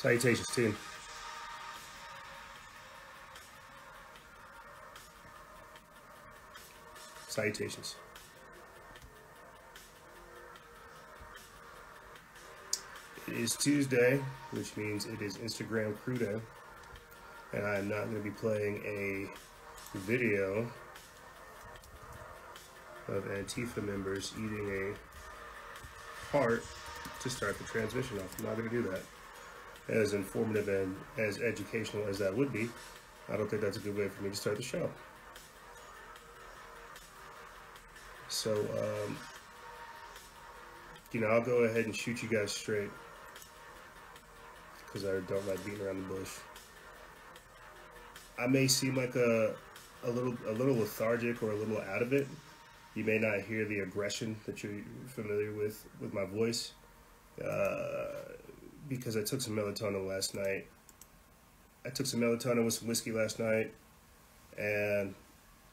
Salutations, team. Salutations. It is Tuesday, which means it is Instagram Crudo, and I'm not going to be playing a video of Antifa members eating a heart to start the transmission off. I'm not going to do that. As informative and as educational as that would be, I don't think that's a good way for me to start the show. So, I'll go ahead and shoot you guys straight, because I don't like beating around the bush. I may seem like a little lethargic or a little out of it. You may not hear the aggression that you're familiar with my voice, because I took some melatonin last night. I took some melatonin with some whiskey last night, and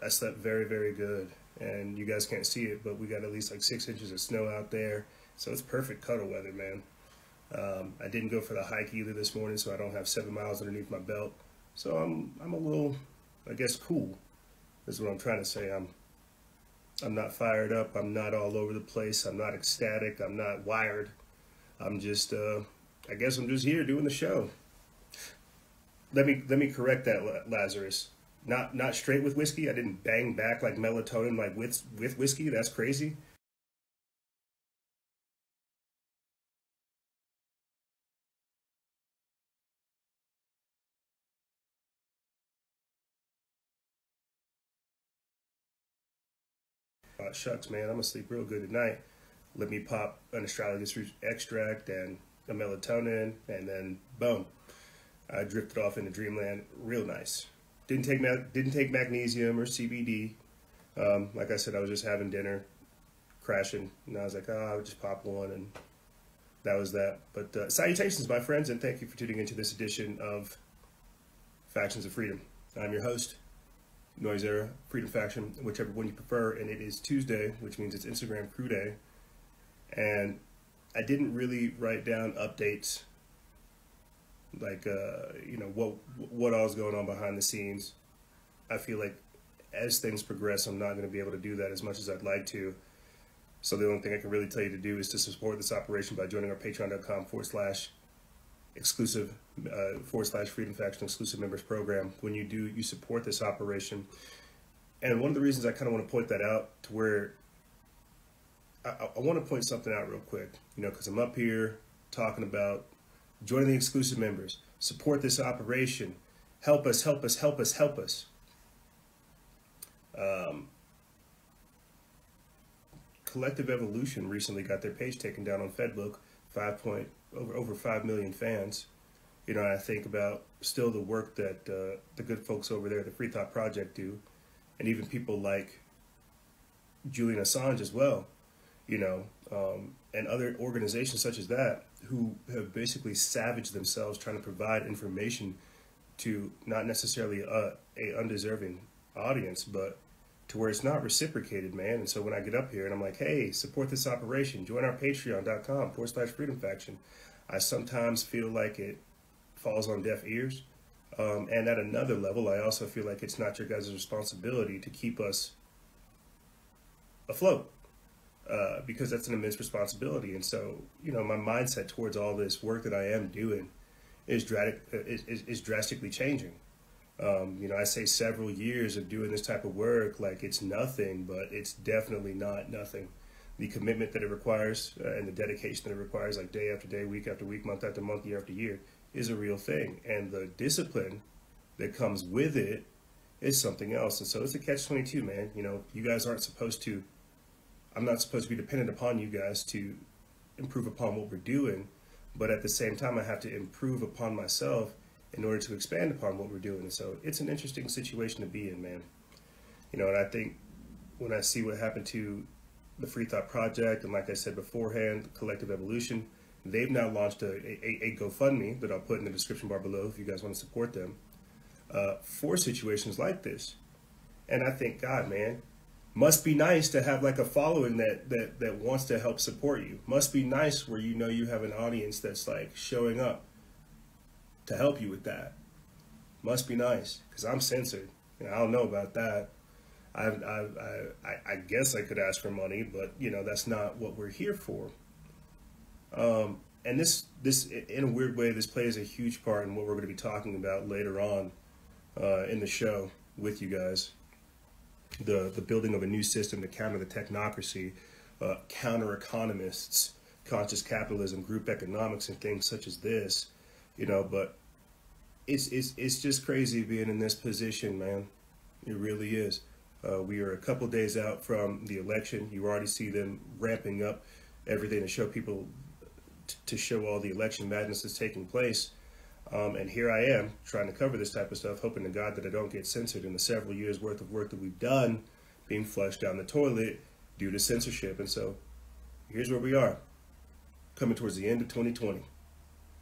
I slept very, very good. And you guys can't see it, but we got at least like 6 inches of snow out there, so it's perfect cuddle weather, man. I didn't go for the hike either this morning, so I don't have 7 miles underneath my belt. So I'm a little, I guess, cool. Is what I'm trying to say. I'm not fired up. I'm not all over the place. I'm not ecstatic. I'm not wired. I'm just, I guess I'm just here doing the show. Let me correct that, Lazarus. Not straight with whiskey. I didn't bang back like melatonin like with whiskey. That's crazy. Shucks, man, I'm gonna sleep real good tonight. Let me pop an astragalus root extract and a melatonin, and then boom, I drifted off into dreamland real nice. Didn't take magnesium or CBD. Like I said, I was just having dinner, crashing, and I was like, oh, I'll just pop one, and that was that. But salutations, my friends, and thank you for tuning into this edition of Factions of Freedom. I'm your host, Noise Era, Freedom Faction, whichever one you prefer, and it is Tuesday, which means it's Instagram Crew Day, and I didn't really write down updates, like, what all's going on behind the scenes. I feel like as things progress, I'm not going to be able to do that as much as I'd like to, so the only thing I can really tell you to do is to support this operation by joining our patreon.com/exclusive /Freedom Faction exclusive members program. When you do, you support this operation. And one of the reasons I kind of want to point that out, to where I want to point something out real quick, because I'm up here talking about joining the exclusive members, support this operation, help us, help us, help us, help us. Collective Evolution recently got their page taken down on Fedbook, over 5 million fans. I think about still the work that the good folks over there at the Free Thought Project do, and even people like Julian Assange as well, and other organizations such as that, who have basically savaged themselves trying to provide information to not necessarily a undeserving audience, but to where it's not reciprocated, man. And so when I get up here and I'm like, hey, support this operation, join our patreon.com/Freedom Faction, I sometimes feel like it falls on deaf ears. And at another level, I also feel like it's not your guys' responsibility to keep us afloat, because that's an immense responsibility. And so, my mindset towards all this work that I am doing is drastically changing. I say several years of doing this type of work like it's nothing, but it's definitely not nothing. The commitment that it requires and the dedication that it requires, like day after day, week after week, month after month, year after year, is a real thing. And the discipline that comes with it is something else. And so it's a catch-22, man. You guys aren't supposed to, I'm not supposed to be dependent upon you guys to improve upon what we're doing, but at the same time, I have to improve upon myself in order to expand upon what we're doing. And so it's an interesting situation to be in, man. And I think when I see what happened to the Free Thought Project, and like I said beforehand, Collective Evolution, they've now launched a GoFundMe that I'll put in the description bar below if you guys want to support them, for situations like this. And I think, God, man, must be nice to have like a following that wants to help support you. Must be nice where you have an audience that's like showing up to help you with that. Must be nice, because I'm censored. I don't know about that. I guess I could ask for money, but that's not what we're here for. And this in a weird way, this plays a huge part in what we're going to be talking about later on in the show with you guys. The building of a new system to counter the technocracy, counter-economists, conscious capitalism, group economics, and things such as this. But it's just crazy being in this position, man. It really is. We are a couple days out from the election. You already see them ramping up everything to show people, to show all the election madness that's taking place. And here I am trying to cover this type of stuff, hoping to God that I don't get censored in the several years worth of work that we've done being flushed down the toilet due to censorship. And so here's where we are, coming towards the end of 2020,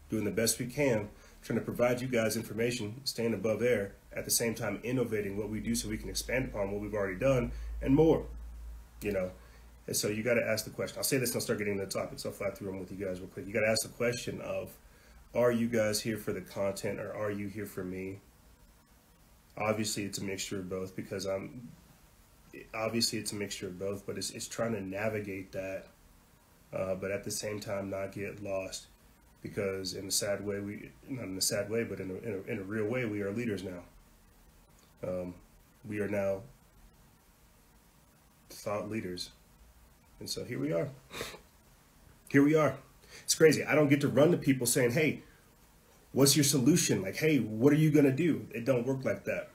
doing the best we can, trying to provide you guys information, staying above air, at the same time innovating what we do so we can expand upon what we've already done and more, And so you got to ask the question. I'll say this and I'll start getting into the topics. I'll fly through them with you guys real quick. You got to ask the question of, are you guys here for the content or are you here for me? Obviously, it's a mixture of both, because but it's trying to navigate that, but at the same time not get lost, because in a sad way, not in a sad way, but in a real way, we are leaders now. We are now thought leaders. And so here we are. Here we are. It's crazy. I don't get to run to people saying, hey, what's your solution? Like, hey, what are you going to do? It don't work like that.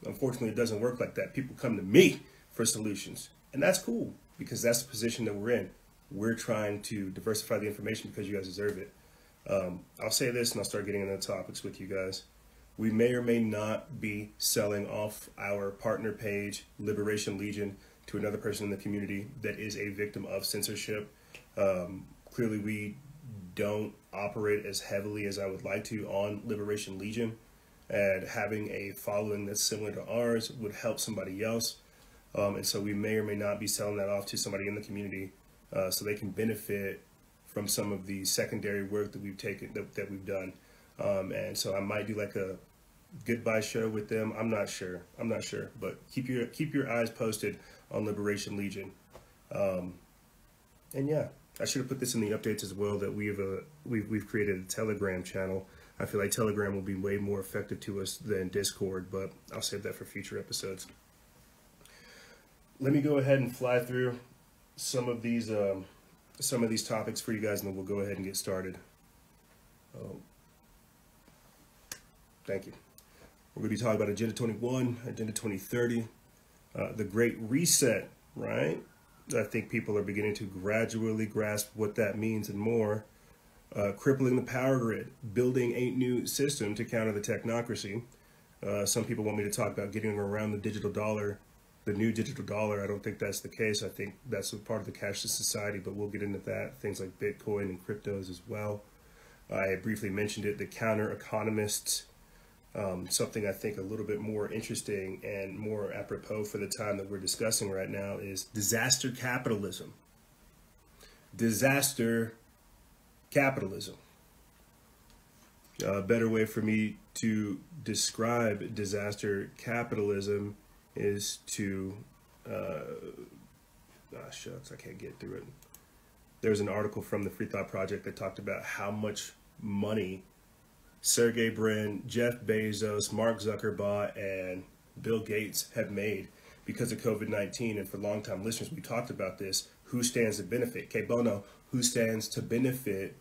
Unfortunately, it doesn't work like that. People come to me for solutions. And that's cool, because that's the position that we're in. We're trying to diversify the information because you guys deserve it. I'll say this and I'll start getting into the topics with you guys. We may or may not be selling off our partner page, Liberation Legion, to another person in the community that is a victim of censorship. Clearly, we don't operate as heavily as I would like to on Liberation Legion, and having a following that's similar to ours would help somebody else. And so we may or may not be selling that off to somebody in the community so they can benefit from some of the secondary work that we've taken, that we've done. And so I might do like a goodbye show with them. I'm not sure, but keep your eyes posted on Liberation Legion. And yeah, I should have put this in the updates as well, that we've created a Telegram channel. I feel like Telegram will be way more effective to us than Discord, but I'll save that for future episodes. Let me go ahead and fly through some of these topics for you guys, and then we'll go ahead and get started. Thank you. We're going to be talking about Agenda 21, Agenda 2030, the Great Reset, right? I think people are beginning to gradually grasp what that means and more. Crippling the power grid, building a new system to counter the technocracy. Some people want me to talk about getting around the digital dollar, the new digital dollar. I don't think that's the case. I think that's a part of the cashless society, but we'll get into that. Things like Bitcoin and cryptos as well. I briefly mentioned it, the Counter-Economists. Something I think a little bit more interesting and more apropos for the time that we're discussing right now is disaster capitalism. Disaster capitalism. A better way for me to describe disaster capitalism is to, shucks, I can't get through it. There's an article from the Free Thought Project that talked about how much money Sergey Brin, Jeff Bezos, Mark Zuckerberg, and Bill Gates have made because of COVID-19. And for long-time listeners, we talked about this. Who stands to benefit? Que bono, who stands to benefit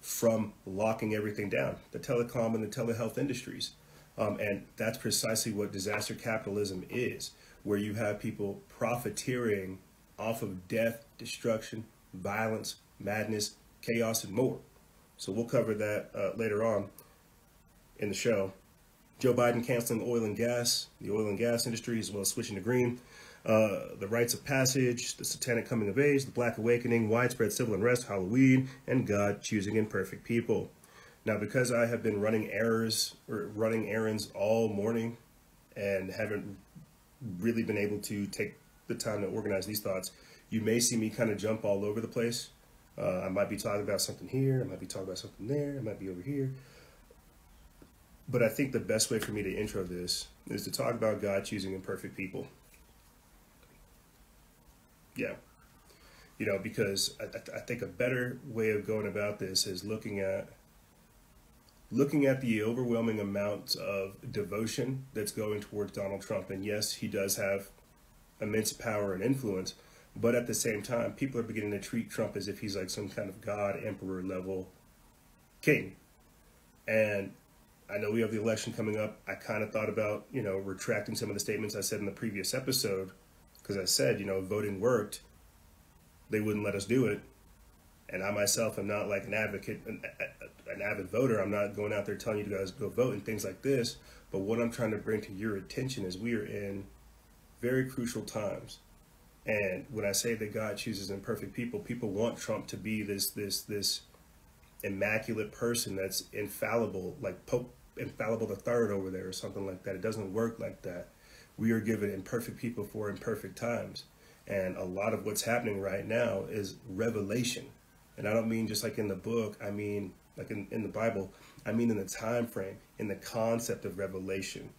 from locking everything down? The telecom and the telehealth industries. And that's precisely what disaster capitalism is, where you have people profiteering off of death, destruction, violence, madness, chaos, and more. So we'll cover that later on in the show. Joe Biden canceling oil and gas, the oil and gas industry, as well as switching to green. The Rites of Passage, the Satanic coming of age, the Black Awakening, widespread civil unrest, Halloween, and God choosing imperfect people. Now, because I have been running errands all morning and haven't really been able to take the time to organize these thoughts, you may see me kind of jump all over the place. I might be talking about something here. I might be talking about something there. I might be over here. But I think the best way for me to intro this is to talk about God choosing imperfect people. Yeah. Because I think a better way of going about this is looking at the overwhelming amount of devotion that's going towards Donald Trump. And yes, he does have immense power and influence, but at the same time, people are beginning to treat Trump as if he's like some kind of God, emperor level king. And I know we have the election coming up. I kind of thought about, retracting some of the statements I said in the previous episode, because I said, voting worked. They wouldn't let us do it. And I myself am not like an advocate, an avid voter. I'm not going out there telling you guys to go vote and things like this. But what I'm trying to bring to your attention is we are in very crucial times. And when I say that God chooses imperfect people, people want Trump to be this immaculate person that's infallible, like Pope Infallible the Third over there or something like that. It doesn't work like that. We are given imperfect people for imperfect times. And a lot of what's happening right now is revelation. And I don't mean just like in the book, I mean like in the Bible, I mean in the time frame, in the concept of revelation.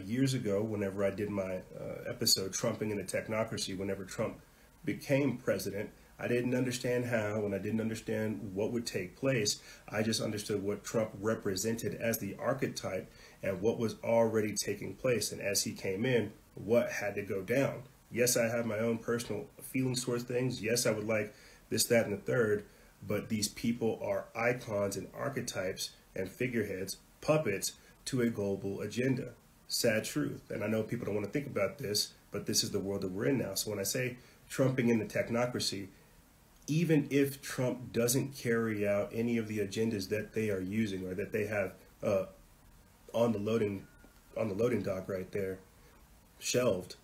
Years ago, whenever I did my episode, Trumping in a Technocracy, whenever Trump became president, I didn't understand how, and I didn't understand what would take place. I just understood what Trump represented as the archetype and what was already taking place. And as he came in, what had to go down. Yes, I have my own personal feelings towards things. Yes, I would like this, that, and the third. But these people are icons and archetypes and figureheads, puppets to a global agenda. Sad truth. And I know people don't want to think about this, but this is the world that we're in now. So when I say trumping in the technocracy, even if Trump doesn't carry out any of the agendas that they are using or that they have on the loading dock right there, shelved,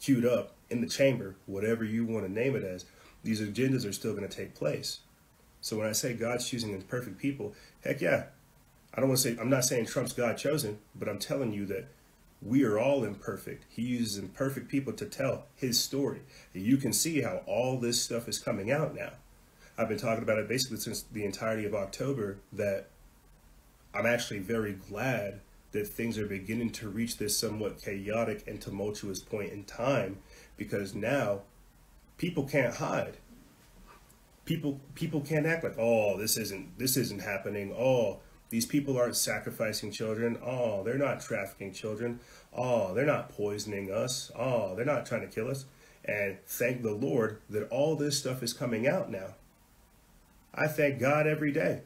queued up in the chamber, whatever you want to name it as, these agendas are still going to take place. So when I say God's choosing imperfect people, heck yeah, I'm not saying Trump's God chosen, but I'm telling you that we are all imperfect. He uses imperfect people to tell his story. You can see how all this stuff is coming out now. I've been talking about it basically since the entirety of October, that I'm actually very glad that things are beginning to reach this somewhat chaotic and tumultuous point in time, because now people can't hide. People can't act like, oh, this isn't happening. Oh, these people aren't sacrificing children. Oh, they're not trafficking children. Oh, they're not poisoning us. Oh, they're not trying to kill us. And thank the Lord that all this stuff is coming out now. I thank God every day.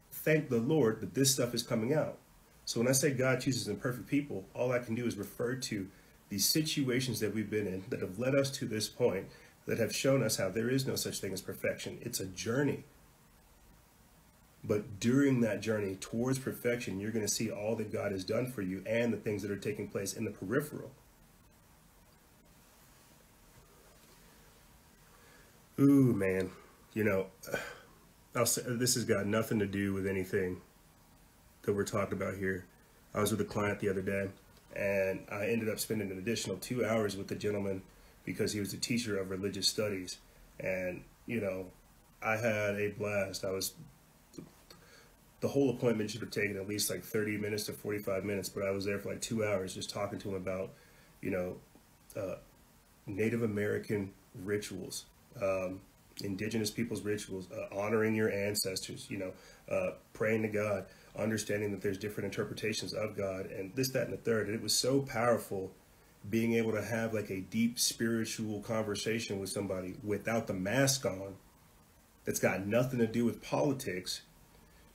Thank the Lord that this stuff is coming out. So when I say God chooses imperfect people, all I can do is refer to the situations that we've been in that have led us to this point, that have shown us how there is no such thing as perfection. It's a journey. But during that journey towards perfection, you're going to see all that God has done for you and the things that are taking place in the peripheral. Ooh, man. I'll say, this has got nothing to do with anything that we're talking about here. I was with a client the other day, and I ended up spending an additional 2 hours with the gentleman because he was a teacher of religious studies. And, I had a blast. The whole appointment should have taken at least like 30 minutes to 45 minutes, but I was there for like 2 hours just talking to him about, Native American rituals, indigenous people's rituals, honoring your ancestors, praying to God, understanding that there's different interpretations of God, and this, that, and the third. And it was so powerful being able to have like a deep spiritual conversation with somebody without the mask on, that's got nothing to do with politics,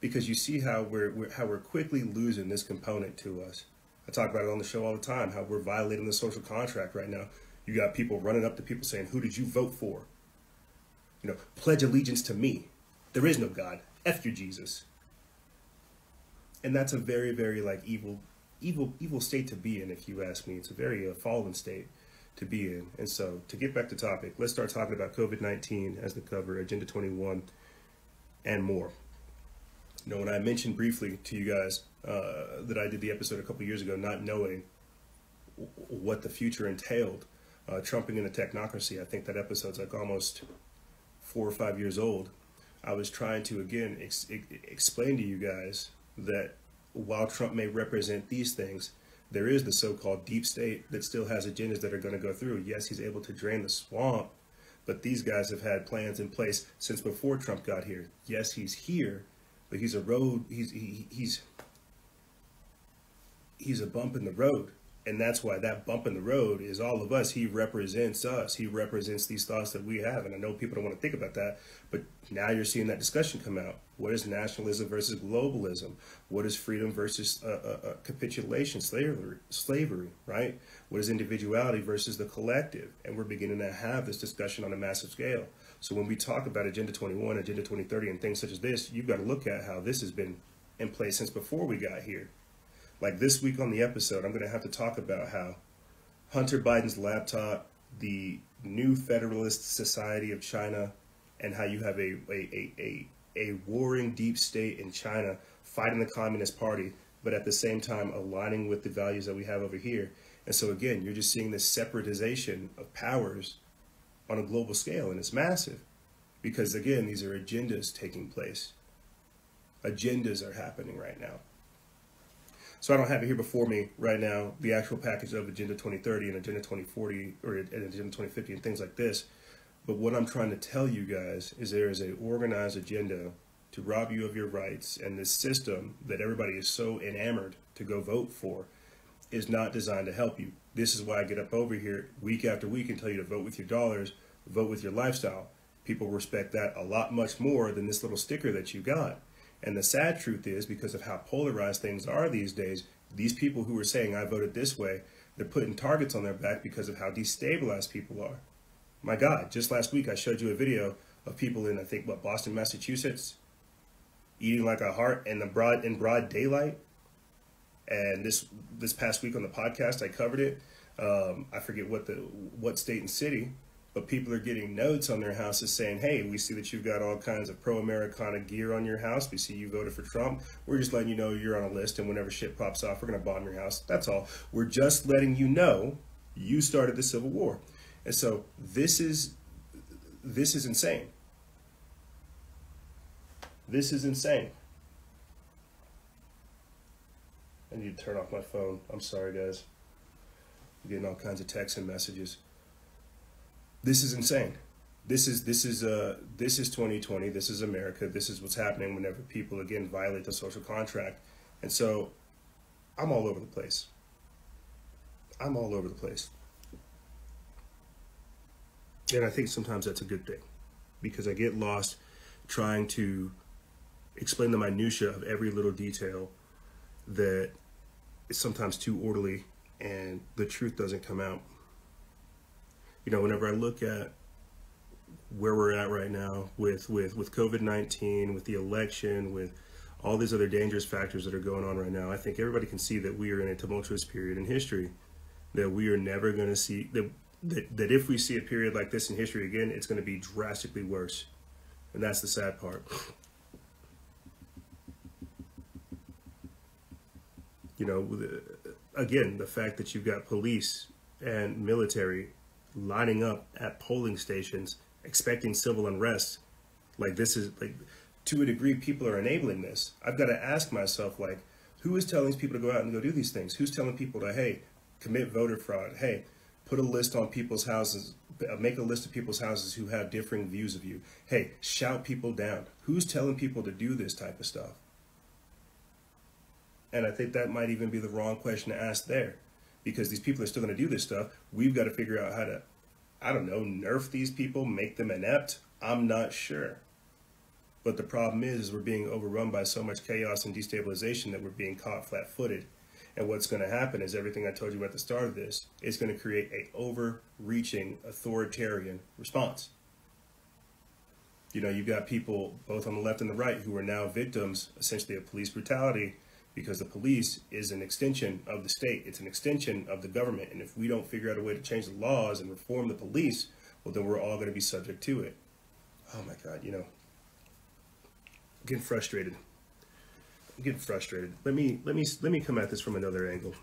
because you see how we're quickly losing this component to us. I talk about it on the show all the time, how we're violating the social contract right now. You got people running up to people saying, who did you vote for? Pledge allegiance to me. There is no God. F you, Jesus. And that's a very, very like evil state to be in, if you ask me. It's a very fallen state to be in. And so to get back to topic, let's start talking about COVID-19 as the cover, Agenda 21, and more. When I mentioned briefly to you guys that I did the episode a couple years ago, not knowing what the future entailed, trumping in a technocracy, I think that episode's like almost 4 or 5 years old. I was trying to, again, explain to you guys that while Trump may represent these things, there is the so-called deep state that still has agendas that are going to go through. Yes, he's able to drain the swamp, but these guys have had plans in place since before Trump got here. Yes, he's here, but he's a road. He's a bump in the road. And that's why that bump in the road is all of us. He represents us. He represents these thoughts that we have. And I know people don't want to think about that, but now you're seeing that discussion come out. What is nationalism versus globalism? What is freedom versus capitulation, slavery, right? What is individuality versus the collective? And we're beginning to have this discussion on a massive scale. So when we talk about Agenda 21, Agenda 2030, and things such as this, you've got to look at how this has been in place since before we got here. Like this week on the episode, I'm going to have to talk about how Hunter Biden's laptop, the new Federalist Society of China, and how you have a warring deep state in China fighting the Communist Party, but at the same time aligning with the values that we have over here. And so again, you're just seeing this separatization of powers on a global scale, and it's massive because again, these are agendas taking place. Agendas are happening right now. So I don't have it here before me right now, the actual package of Agenda 2030 and Agenda 2040 or Agenda 2050 and things like this. But what I'm trying to tell you guys is there is an organized agenda to rob you of your rights. And this system that everybody is so enamored to go vote for is not designed to help you. This is why I get up over here week after week and tell you to vote with your dollars, vote with your lifestyle. People respect that a lot much more than this little sticker that you got. And the sad truth is, because of how polarized things are these days, these people who are saying, I voted this way, they're putting targets on their back because of how destabilized people are. My God, just last week I showed you a video of people in, I think, Boston, Massachusetts, eating like a hart in broad daylight. And this past week on the podcast, I covered it. I forget what state and city. But people are getting notes on their houses saying, hey, we see that you've got all kinds of pro-Americana gear on your house. We see you voted for Trump. We're just letting you know you're on a list, and whenever shit pops off, we're going to bomb your house. That's all. We're just letting you know you started the Civil War. And so this is insane. This is insane. I need to turn off my phone. I'm sorry, guys. I'm getting all kinds of texts and messages. This is insane. This is 2020. This is America. This is what's happening whenever people again violate the social contract. And so I'm all over the place. I'm all over the place. And I think sometimes that's a good thing because I get lost trying to explain the minutia of every little detail that is sometimes too orderly and the truth doesn't come out. You know, whenever I look at where we're at right now with COVID-19, with the election, with all these other dangerous factors that are going on right now, I think everybody can see that we are in a tumultuous period in history, that we are never going to see, that if we see a period like this in history again, it's going to be drastically worse. And that's the sad part. You know, again, the fact that you've got police and military lining up at polling stations, expecting civil unrest, like this is like, to a degree, people are enabling this. I've got to ask myself, like, who is telling these people to go out and go do these things? Who's telling people to, hey, commit voter fraud? Hey, put a list on people's houses, make a list of people's houses who have differing views of you. Hey, shout people down. Who's telling people to do this type of stuff? And I think that might even be the wrong question to ask there. Because these people are still going to do this stuff. We've got to figure out how to, I don't know, nerf these people, make them inept. I'm not sure. But the problem is we're being overrun by so much chaos and destabilization that we're being caught flat-footed. And what's going to happen is everything I told you at the start of this is going to create an overreaching authoritarian response. You know, you've got people both on the left and the right who are now victims, essentially, of police brutality, because the police is an extension of the state. It's an extension of the government. And if we don't figure out a way to change the laws and reform the police, well, then we're all going to be subject to it. Oh my God, you know, I'm getting frustrated. I'm getting frustrated. Let me come at this from another angle.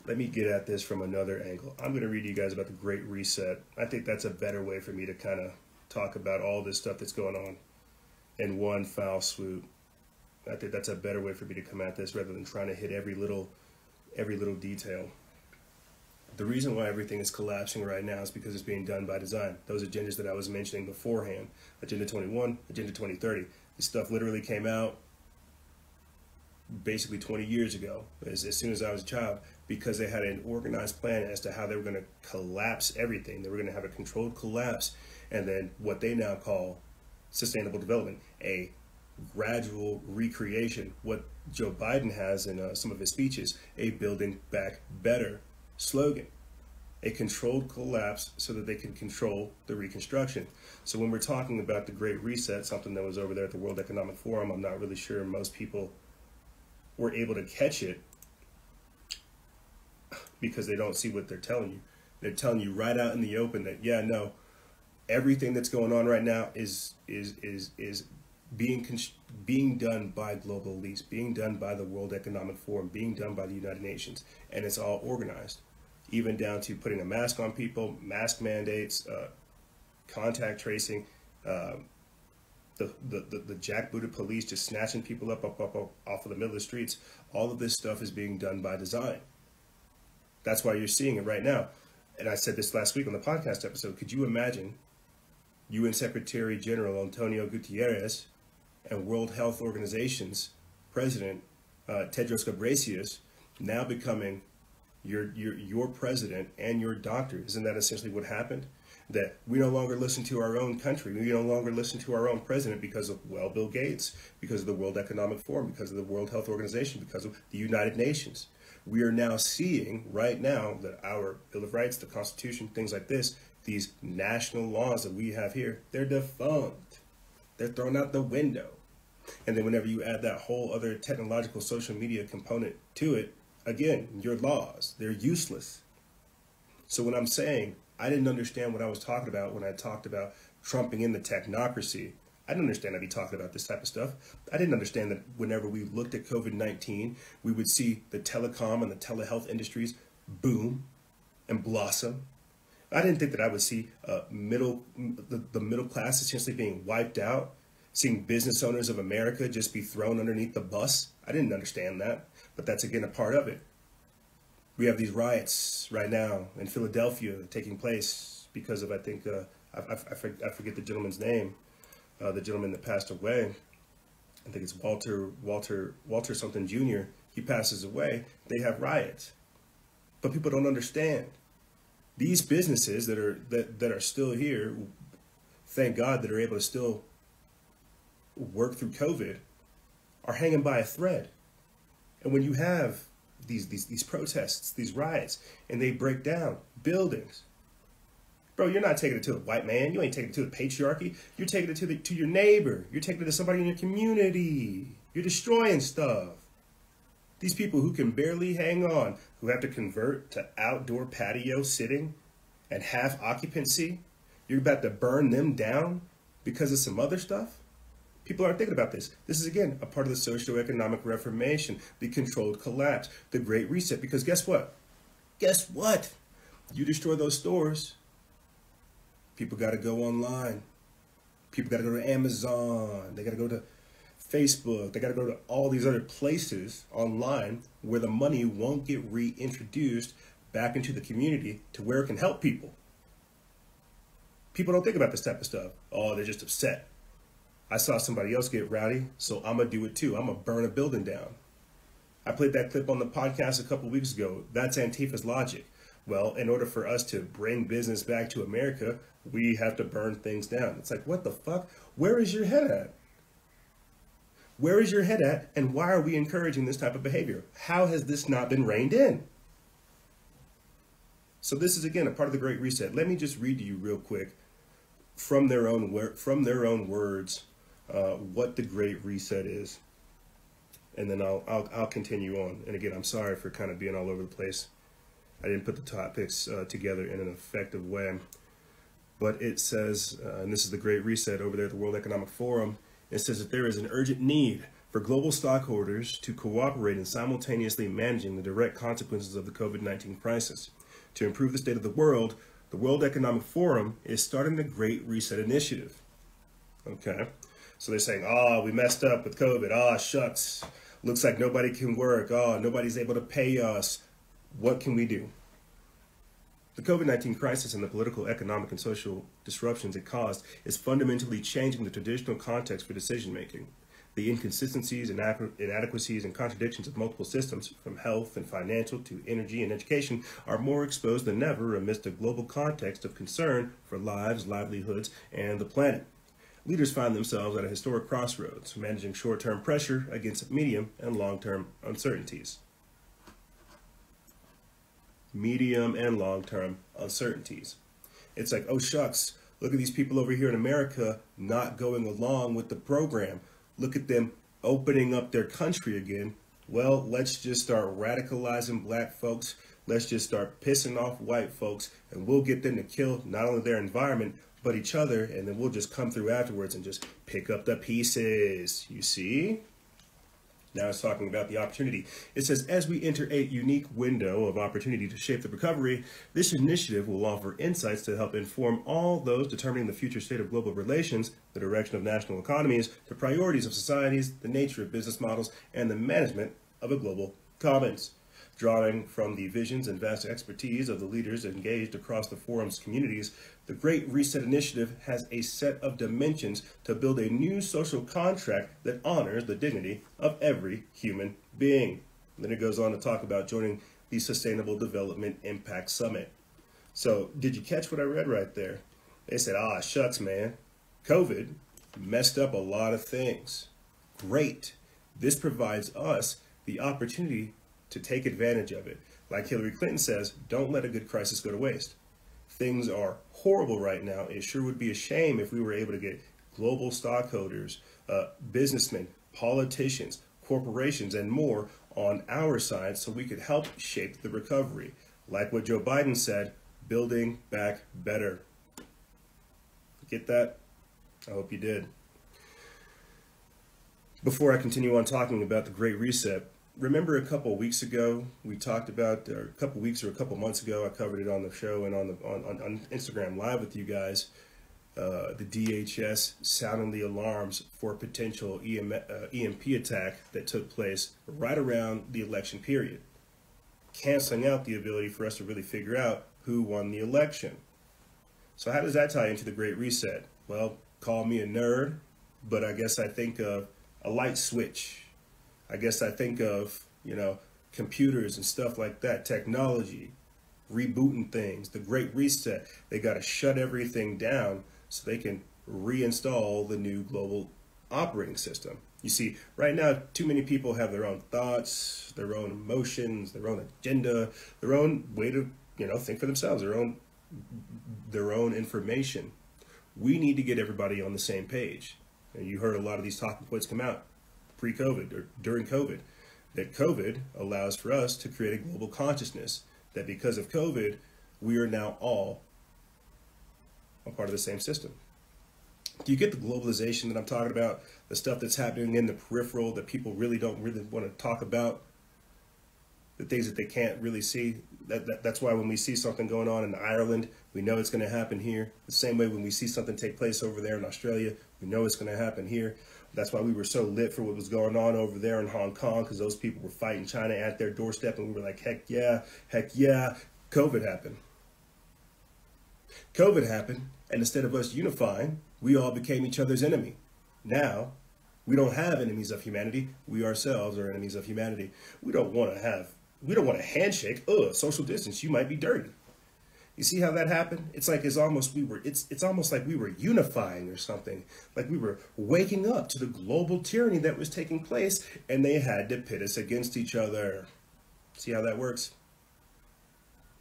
Let me get at this from another angle. I'm going to read you guys about the Great Reset. I think that's a better way for me to kind of talk about all this stuff that's going on in one foul swoop. I think that's a better way for me to come at this rather than trying to hit every little detail. The reason why everything is collapsing right now is because it's being done by design. Those agendas that I was mentioning beforehand, Agenda 21, Agenda 2030, this stuff literally came out basically 20 years ago, as soon as I was a child, because they had an organized plan as to how they were going to collapse everything. They were going to have a controlled collapse, and then what they now call sustainable development, a gradual recreation. What Joe Biden has in some of his speeches, a building back better slogan, a controlled collapse so that they can control the reconstruction. So when we're talking about the Great Reset, something that was over there at the World Economic Forum, I'm not really sure most people were able to catch it because they don't see what they're telling you. They're telling you right out in the open that, yeah, no, everything that's going on right now is being done by global elites, being done by the World Economic Forum, being done by the United Nations, and it's all organized, even down to putting a mask on people, mask mandates, contact tracing, the jackbooted police just snatching people up off of the middle of the streets. All of this stuff is being done by design. That's why you're seeing it right now. And I said this last week on the podcast episode. Could you imagine UN Secretary General Antonio Guterres and World Health Organization's President Tedros Ghebreyesus now becoming your president and your doctor? Isn't that essentially what happened? That we no longer listen to our own country. We no longer listen to our own president because of, well, Bill Gates, because of the World Economic Forum, because of the World Health Organization, because of the United Nations. We are now seeing right now that our Bill of Rights, the Constitution, things like this, these national laws that we have here, they're defunct. They're thrown out the window. And then whenever you add that whole other technological social media component to it, again, your laws, they're useless. So when I'm saying I didn't understand what I was talking about when I talked about trumping in the technocracy, I didn't understand I'd be talking about this type of stuff. I didn't understand that whenever we looked at COVID-19, we would see the telecom and the telehealth industries boom and blossom. I didn't think that I would see the middle class essentially being wiped out, seeing business owners of America just be thrown underneath the bus. I didn't understand that, but that's again a part of it. We have these riots right now in Philadelphia taking place because of, I think, I forget the gentleman's name, the gentleman that passed away. I think it's Walter something Jr. He passes away. They have riots, but people don't understand. These businesses that are still here, thank God, that are able to still work through COVID, are hanging by a thread. And when you have these protests, these riots, and they break down buildings, bro, you're not taking it to the white man. You ain't taking it to the patriarchy. You're taking it to your neighbor. You're taking it to somebody in your community. You're destroying stuff. These people who can barely hang on, who have to convert to outdoor patio sitting and half occupancy, you're about to burn them down because of some other stuff? People aren't thinking about this. This is, again, a part of the socio-economic reformation, the controlled collapse, the Great Reset. Because guess what? Guess what? You destroy those stores, people got to go online. People got to go to Amazon. They got to go to Facebook. They got to go to all these other places online where the money won't get reintroduced back into the community to where it can help people. People don't think about this type of stuff. Oh, they're just upset. I saw somebody else get rowdy, so I'm going to do it too. I'm going to burn a building down. I played that clip on the podcast a couple weeks ago. That's Antifa's logic. Well, in order for us to bring business back to America, we have to burn things down. It's like, what the fuck? Where is your head at? Where is your head at, and why are we encouraging this type of behavior? How has this not been reined in? So this is, again, a part of the Great Reset. Let me just read to you real quick from their own words what the Great Reset is, and then I'll continue on. And again, I'm sorry for kind of being all over the place. I didn't put the topics together in an effective way, but it says, and this is the Great Reset over there at the World Economic Forum. It says that there is an urgent need for global stockholders to cooperate in simultaneously managing the direct consequences of the COVID-19 crisis. To improve the state of the world, The World Economic Forum is starting the Great Reset Initiative. Okay, so they're saying, oh, we messed up with COVID. Oh, shucks. Looks like nobody can work. Oh, nobody's able to pay us. What can we do? The COVID-19 crisis and the political, economic, and social disruptions it caused is fundamentally changing the traditional context for decision making. The inconsistencies, inadequacies, and contradictions of multiple systems, from health and financial to energy and education, are more exposed than ever amidst a global context of concern for lives, livelihoods, and the planet. Leaders find themselves at a historic crossroads, managing short-term pressure against medium and long-term uncertainties. Medium and long-term uncertainties. It's like, oh shucks, look at these people over here in America not going along with the program. Look at them opening up their country again. Well, let's just start radicalizing black folks. Let's just start pissing off white folks, and we'll get them to kill not only their environment, but each other, and then we'll just come through afterwards and just pick up the pieces. You see? Now it's talking about the opportunity. It says, as we enter a unique window of opportunity to shape the recovery, this initiative will offer insights to help inform all those determining the future state of global relations, the direction of national economies, the priorities of societies, the nature of business models, and the management of a global commons. Drawing from the visions and vast expertise of the leaders engaged across the forum's communities, the Great Reset Initiative has a set of dimensions to build a new social contract that honors the dignity of every human being. And then it goes on to talk about joining the Sustainable Development Impact Summit. So, did you catch what I read right there? They said, ah, shucks, man. COVID messed up a lot of things. Great. This provides us the opportunity to take advantage of it. Like Hillary Clinton says, don't let a good crisis go to waste. Things are horrible right now. It sure would be a shame if we were able to get global stockholders, businessmen, politicians, corporations, and more on our side so we could help shape the recovery. Like what Joe Biden said, building back better. Get that? I hope you did. Before I continue on talking about the Great Reset, remember a couple of weeks ago we talked about, or a couple of months ago, I covered it on the show and on Instagram Live with you guys, the DHS sounding the alarms for a potential EMP attack that took place right around the election period, canceling out the ability for us to really figure out who won the election. So how does that tie into the Great Reset? Well, call me a nerd, but I guess I think of a light switch. I guess I think of, computers and stuff like that, technology, rebooting things, the Great Reset. They got to shut everything down so they can reinstall the new global operating system. You see, right now, too many people have their own thoughts, their own emotions, their own agenda, their own way to, think for themselves, their own information. We need to get everybody on the same page. And you heard a lot of these talking points come out pre-COVID or during COVID, that COVID allows for us to create a global consciousness, that because of COVID, we are now all a part of the same system. Do you get the globalization that I'm talking about? The stuff that's happening in the peripheral that people don't really want to talk about? The things that they can't really see? That's why when we see something going on in Ireland, we know it's going to happen here. The same way when we see something take place over there in Australia, we know it's going to happen here. That's why we were so lit for what was going on over there in Hong Kong, because those people were fighting China at their doorstep, and we were like, heck yeah, COVID happened. COVID happened, and instead of us unifying, we all became each other's enemy. Now, we don't have enemies of humanity. We ourselves are enemies of humanity. We don't want a handshake. Social distance, you might be dirty. You see how that happened? It's almost like we were unifying or something. Like we were waking up to the global tyranny that was taking place, and they had to pit us against each other. See how that works?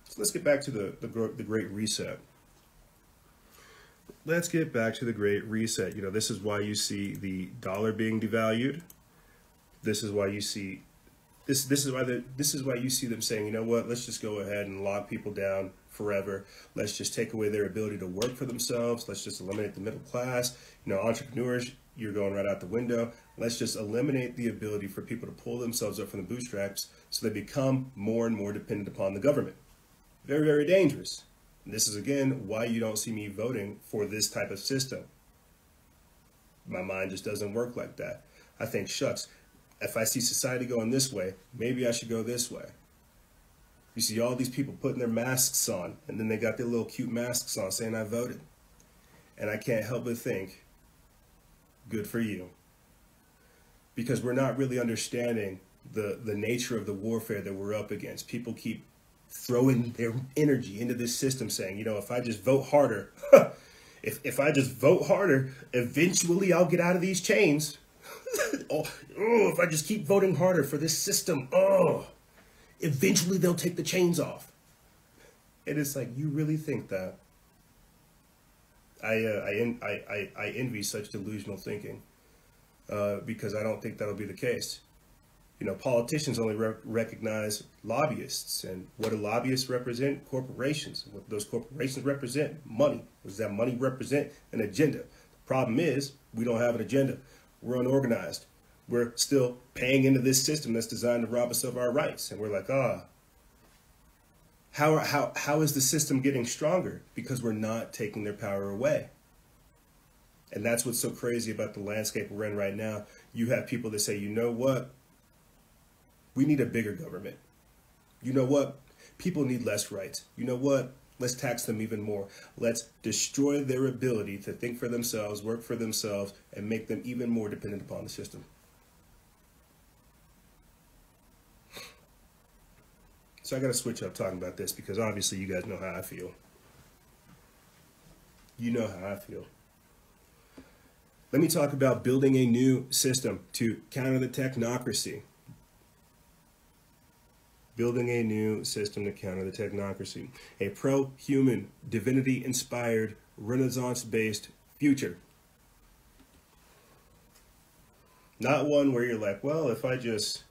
So let's get back to the Great Reset. Let's get back to the Great Reset. This is why you see the dollar being devalued. This is why you see this is why you see them saying, let's just go ahead and lock people down forever. Let's just take away their ability to work for themselves. Let's just eliminate the middle class. Entrepreneurs, you're going right out the window. Let's just eliminate the ability for people to pull themselves up from the bootstraps so they become more and more dependent upon the government. Very, very dangerous. And this is, again, why you don't see me voting for this type of system. My mind just doesn't work like that. I think, shucks, if I see society going this way, maybe I should go this way. You see all these people putting their masks on, and then they got their little cute masks on saying I voted. And I can't help but think, good for you. Because we're not really understanding the nature of the warfare that we're up against. People keep throwing their energy into this system saying, you know, if I just vote harder, if I just vote harder, eventually I'll get out of these chains. If I just keep voting harder for this system, eventually they'll take the chains off. And it's like, you really think that? I envy such delusional thinking because I don't think that'll be the case. You know, politicians only recognize lobbyists, and what do lobbyists represent? Corporations. What those corporations represent? Money. What does that money represent? An agenda. The problem is we don't have an agenda. We're unorganized. We're still paying into this system that's designed to rob us of our rights, and we're like, how is the system getting stronger? Because we're not taking their power away. And that's what's so crazy about the landscape we're in right now. You have people that say, you know what? We need a bigger government. You know what? People need less rights. You know what? Let's tax them even more. Let's destroy their ability to think for themselves, work for themselves, and make them even more dependent upon the system. So I got to switch up talking about this because obviously you guys know how I feel. You know how I feel. Let me talk about building a new system to counter the technocracy. Building a new system to counter the technocracy. A pro-human, divinity-inspired, Renaissance-based future. Not one where you're like, well, if I just,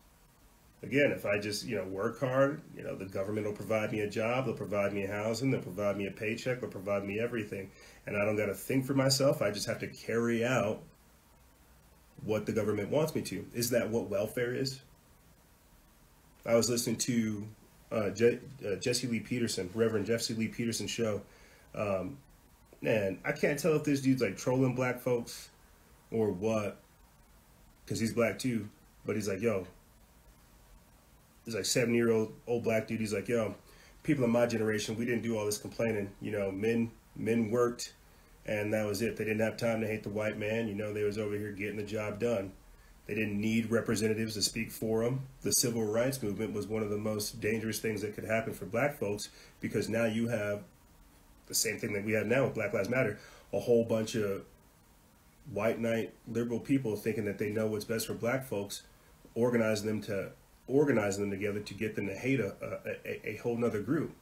work hard, the government will provide me a job, they'll provide me housing, they'll provide me a paycheck, they'll provide me everything. And I don't got to think for myself. I just have to carry out what the government wants me to. Is that what welfare is? I was listening to Jesse Lee Peterson, Reverend Jesse Lee Peterson show. Man, I can't tell if this dude's like trolling black folks or what, because he's black too. But he's like, yo, he's like 70-year-old black dude. He's like, yo, people in my generation, we didn't do all this complaining. Men worked, and that was it. They didn't have time to hate the white man. They was over here getting the job done. They didn't need representatives to speak for them. The civil rights movement was one of the most dangerous things that could happen for black folks, because now you have the same thing that we have now with Black Lives Matter, a whole bunch of white knight liberal people thinking that they know what's best for black folks, organizing them together to get them to hate a whole nother group.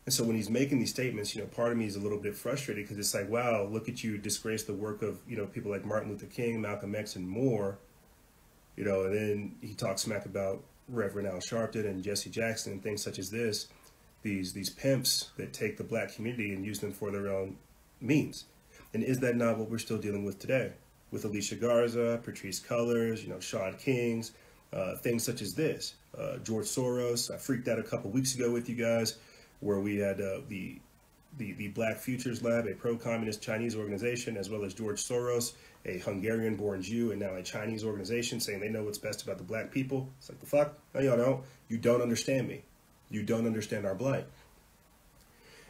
And so when he's making these statements, part of me is a little bit frustrated because it's like, wow, look at you disgrace the work of, people like Martin Luther King, Malcolm X, and more. And then he talks smack about Reverend Al Sharpton and Jesse Jackson and things such as this, these pimps that take the black community and use them for their own means. And is that not what we're still dealing with today? With Alicia Garza, Patrisse Cullors, Sean Kings, things such as this. George Soros, I freaked out a couple weeks ago with you guys, where we had the Black Futures Lab, a pro-communist Chinese organization, as well as George Soros, a Hungarian-born Jew, and now a Chinese organization, saying they know what's best about the black people. It's like, the fuck? No, y'all don't. You don't understand me. You don't understand our plight.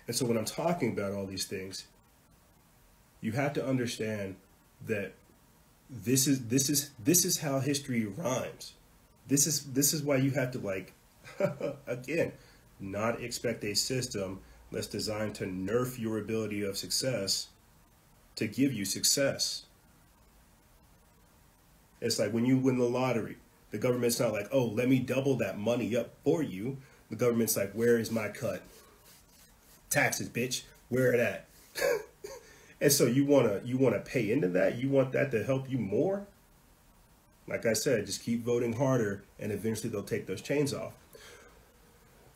And so when I'm talking about all these things, you have to understand that this is how history rhymes. This is why you have to, again, not expect a system that's designed to nerf your ability of success to give you success. It's like when you win the lottery, the government's not like, oh, let me double that money up for you. The government's like, where is my cut? Taxes, bitch. Where it at? And so you wanna pay into that? You want that to help you more? Like I said, just keep voting harder, and eventually they'll take those chains off.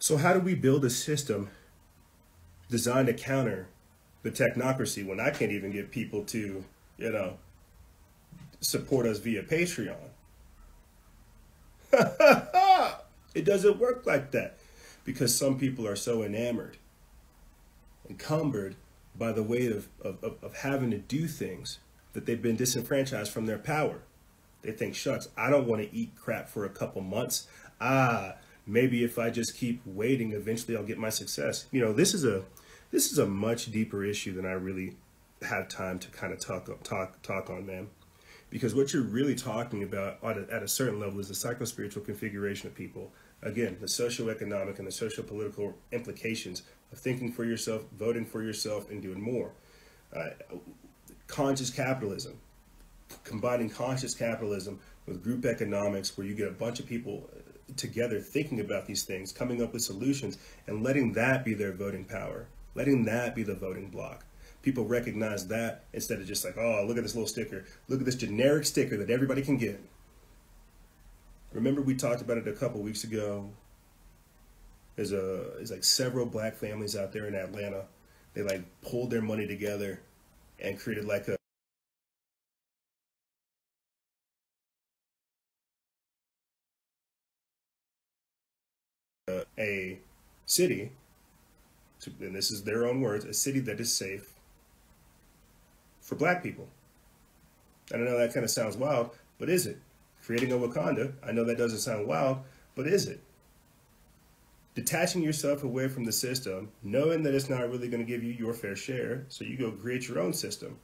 So how do we build a system designed to counter the technocracy when I can't even get people to, support us via Patreon? It doesn't work like that, because some people are so enamored encumbered by the weight of having to do things that they've been disenfranchised from their power. They think, shucks, I don't want to eat crap for a couple months. Maybe if I just keep waiting, eventually I'll get my success. You know, this is a much deeper issue than I really have time to kind of talk on, man. Because what you're really talking about at a certain level is the psycho-spiritual configuration of people. Again, the socio-economic and the socio-political implications of thinking for yourself, voting for yourself, and doing more. Conscious capitalism, combining conscious capitalism with group economics, where you get a bunch of people together thinking about these things, coming up with solutions, and letting that be their voting power, letting that be the voting bloc. People recognize that instead of just like, oh, look at this little sticker. Look at this generic sticker that everybody can get. Remember we talked about it a couple weeks ago. There's like several black families out there in Atlanta. They like pulled their money together and created like a city, and this is their own words, a city that is safe for black people. And I know that kind of sounds wild, but is it? Creating a Wakanda, I know that doesn't sound wild, but is it? Detaching yourself away from the system, knowing that it's not really going to give you your fair share, so you go create your own system.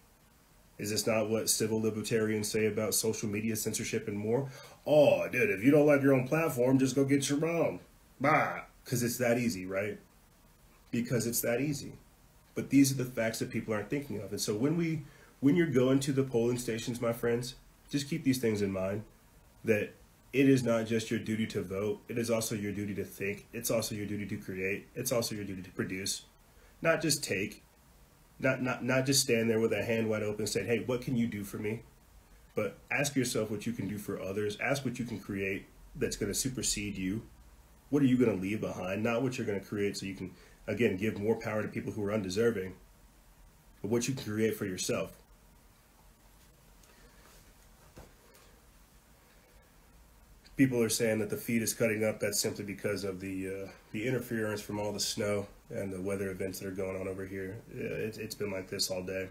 Is this not what civil libertarians say about social media censorship and more? Oh, dude, if you don't like your own platform, just go get your own. Bah, because it's that easy, right? Because it's that easy. But these are the facts that people aren't thinking of. And so when you're going to the polling stations, my friends, just keep these things in mind, that it is not just your duty to vote. It is also your duty to think. It's also your duty to create. It's also your duty to produce. Not just take. Not just stand there with a hand wide open saying, hey, what can you do for me? But ask yourself what you can do for others. Ask what you can create that's going to supersede you. What are you going to leave behind? Not what you're going to create so you can, again, give more power to people who are undeserving, but what you can create for yourself. People are saying that the feed is cutting up. That's simply because of the interference from all the snow and the weather events that are going on over here. It's been like this all day.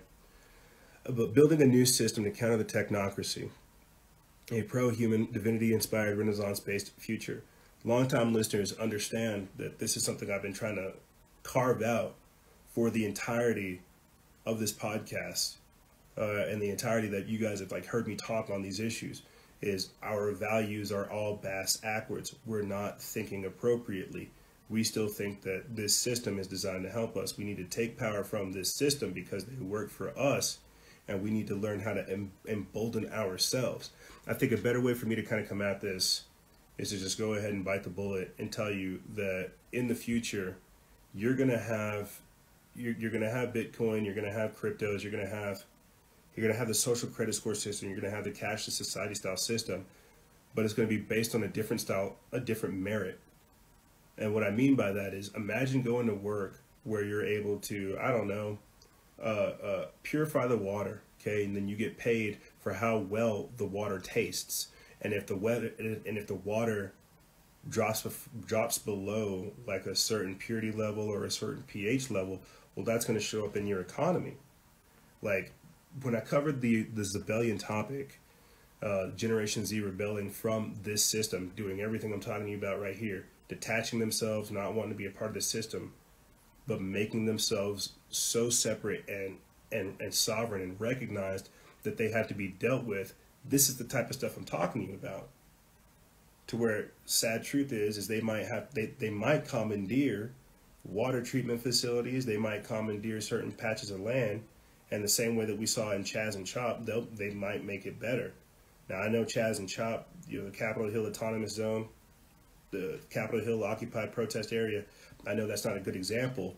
But building a new system to counter the technocracy, a pro-human, divinity-inspired, Renaissance-based future. Longtime listeners understand that this is something I've been trying to carve out for the entirety of this podcast and the entirety that you guys have like heard me talk on these issues. Is our values are all bass-ackwards. We're not thinking appropriately. We still think that this system is designed to help us. We need to take power from this system because they work for us, and we need to learn how to embolden ourselves. I think a better way for me to kind of come at this is to just go ahead and bite the bullet and tell you that in the future, you're gonna have Bitcoin, you're gonna have cryptos, you're gonna have the social credit score system, you're gonna have the cashless society style system, but it's gonna be based on a different style, a different merit. And what I mean by that is, imagine going to work where you're able to, I don't know, purify the water, okay, and then you get paid for how well the water tastes. And if the water drops below like a certain purity level or a certain pH level, well, that's going to show up in your economy. Like when I covered the Zebellian topic, Generation Z rebelling from this system, doing everything I'm talking to you about right here, detaching themselves, not wanting to be a part of the system, but making themselves so separate and sovereign and recognized that they have to be dealt with. This is the type of stuff I'm talking to you about. To where sad truth is they might commandeer water treatment facilities, they might commandeer certain patches of land, and the same way that we saw in Chaz and Chop, they might make it better. Now I know Chaz and Chop, the Capitol Hill Autonomous Zone, the Capitol Hill occupied protest area, I know that's not a good example,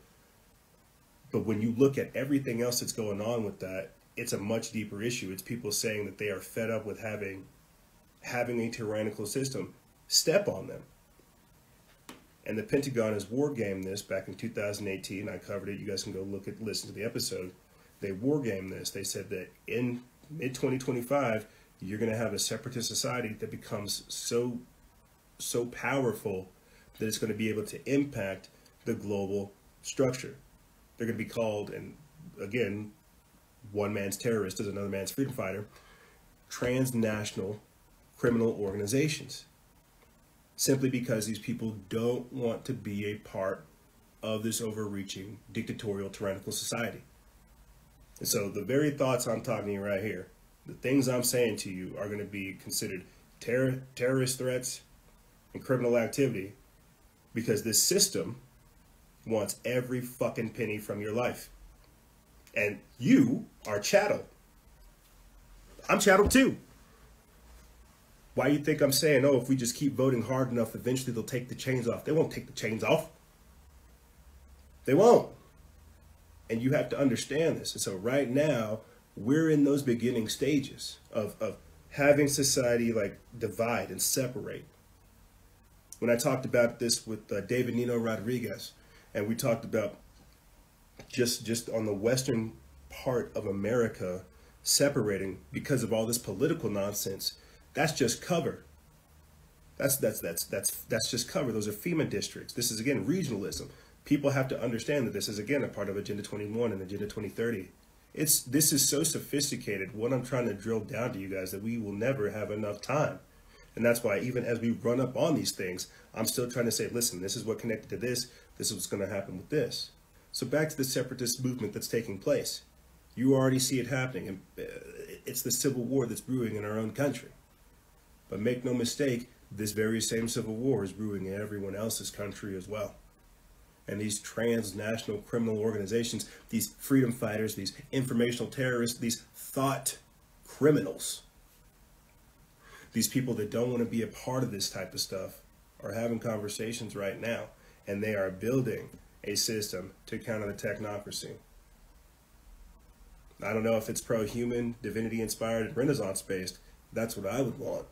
but when you look at everything else that's going on with that, it's a much deeper issue. It's people saying that they are fed up with having a tyrannical system step on them. And the Pentagon has wargamed this back in 2018. I covered it. You guys can go listen to the episode. They wargamed this. They said that in mid-2025, you're going to have a separatist society that becomes so powerful that it's going to be able to impact the global structure. They're going to be called, and again, one man's terrorist is another man's freedom fighter, transnational criminal organizations. Simply because these people don't want to be a part of this overreaching, dictatorial, tyrannical society. And so the very thoughts I'm talking to you right here, the things I'm saying to you are going to be considered terrorist threats and criminal activity, because this system wants every fucking penny from your life. And you are chattel. I'm chattel too. Why you think I'm saying, oh, if we just keep voting hard enough, eventually they'll take the chains off? They won't take the chains off. They won't. And you have to understand this. And so right now, we're in those beginning stages of having society like divide and separate. When I talked about this with David Nino Rodriguez, and we talked about just on the western part of America separating because of all this political nonsense, that's just cover. That's just cover. Those are FEMA districts. This is, again, regionalism. People have to understand that this is, again, a part of Agenda 21 and Agenda 2030. This is so sophisticated, what I'm trying to drill down to you guys, that we will never have enough time. And that's why even as we run up on these things, I'm still trying to say, listen, this is what connected to this. This is what's going to happen with this. So back to the separatist movement that's taking place. You already see it happening. And it's the civil war that's brewing in our own country. But make no mistake, this very same civil war is brewing in everyone else's country as well. And these transnational criminal organizations, these freedom fighters, these informational terrorists, these thought criminals, these people that don't want to be a part of this type of stuff are having conversations right now, and they are building a system to counter the technocracy. I don't know if it's pro-human, divinity-inspired, and Renaissance-based. That's what I would want.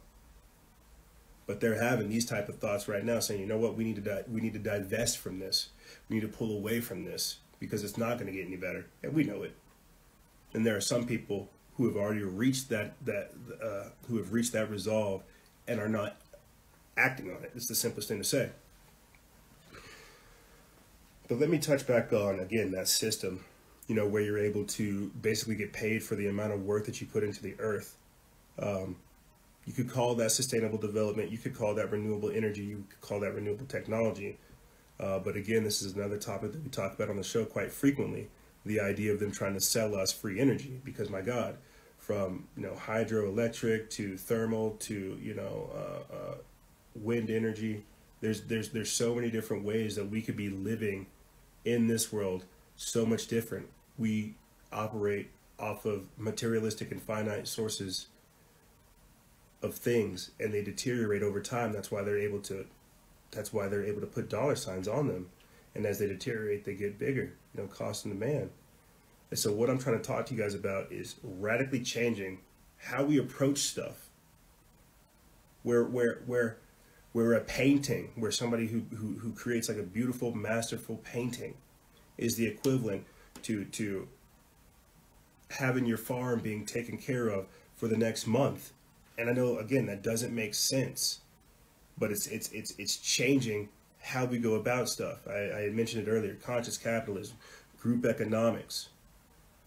But they're having these type of thoughts right now, saying, you know what, we need to divest from this. We need to pull away from this because it's not going to get any better, and we know it. And there are some people who have already reached who have reached that resolve and are not acting on it. It's the simplest thing to say. But let me touch back on, again, that system, you know, where you're able to basically get paid for the amount of work that you put into the earth. You could call that sustainable development. You could call that renewable energy. You could call that renewable technology. But again, this is another topic that we talk about on the show quite frequently. The idea of them trying to sell us free energy, because my God, from, you know, hydroelectric to thermal to, you know, wind energy, there's so many different ways that we could be living in this world so much different. We operate off of materialistic and finite sources of things, and they deteriorate over time. That's why they're able to put dollar signs on them. And as they deteriorate, they get bigger, you know, cost and demand. And so what I'm trying to talk to you guys about is radically changing how we approach stuff. Where a painting, where somebody who creates like a beautiful, masterful painting is the equivalent to having your farm being taken care of for the next month. And I know, again, that doesn't make sense, but it's changing how we go about stuff. I had mentioned it earlier: conscious capitalism, group economics,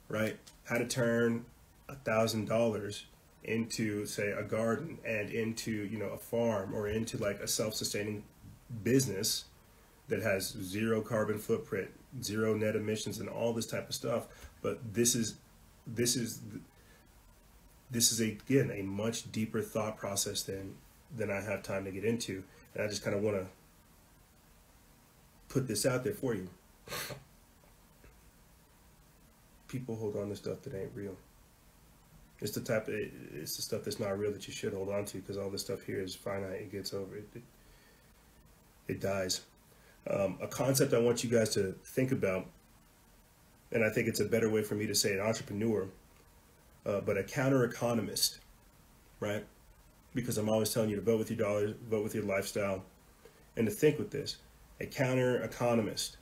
right? How to turn $1,000 into, say, a garden, and into, you know, a farm, or into like a self-sustaining business that has zero carbon footprint, zero net emissions, and all this type of stuff. But this is again a much deeper thought process than I have time to get into, and I just kind of want to put this out there for you. People hold on to stuff that ain't real. It's the stuff that's not real that you should hold on to, because all this stuff here is finite. It gets over it. It dies. A concept I want you guys to think about, and I think it's a better way for me to say an entrepreneur, but a counter-economist, right? Because I'm always telling you to vote with your dollars, vote with your lifestyle, and to think with this. A counter-economist,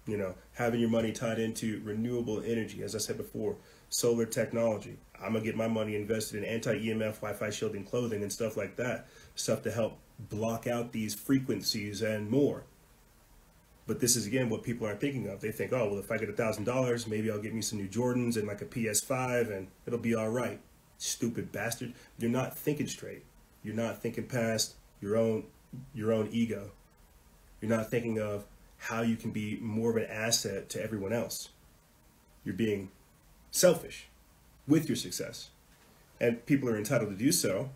you know, having your money tied into renewable energy, as I said before, solar technology. I'm going to get my money invested in anti-EMF, Wi-Fi shielding clothing and stuff like that, stuff to help block out these frequencies and more. But this is, again, what people aren't thinking of. They think, oh, well, if I get $1,000, maybe I'll get me some new Jordans and like a PS5 and it'll be all right. Stupid bastard. You're not thinking straight. You're not thinking past your own ego. You're not thinking of how you can be more of an asset to everyone else. You're being selfish with your success. And people are entitled to do so.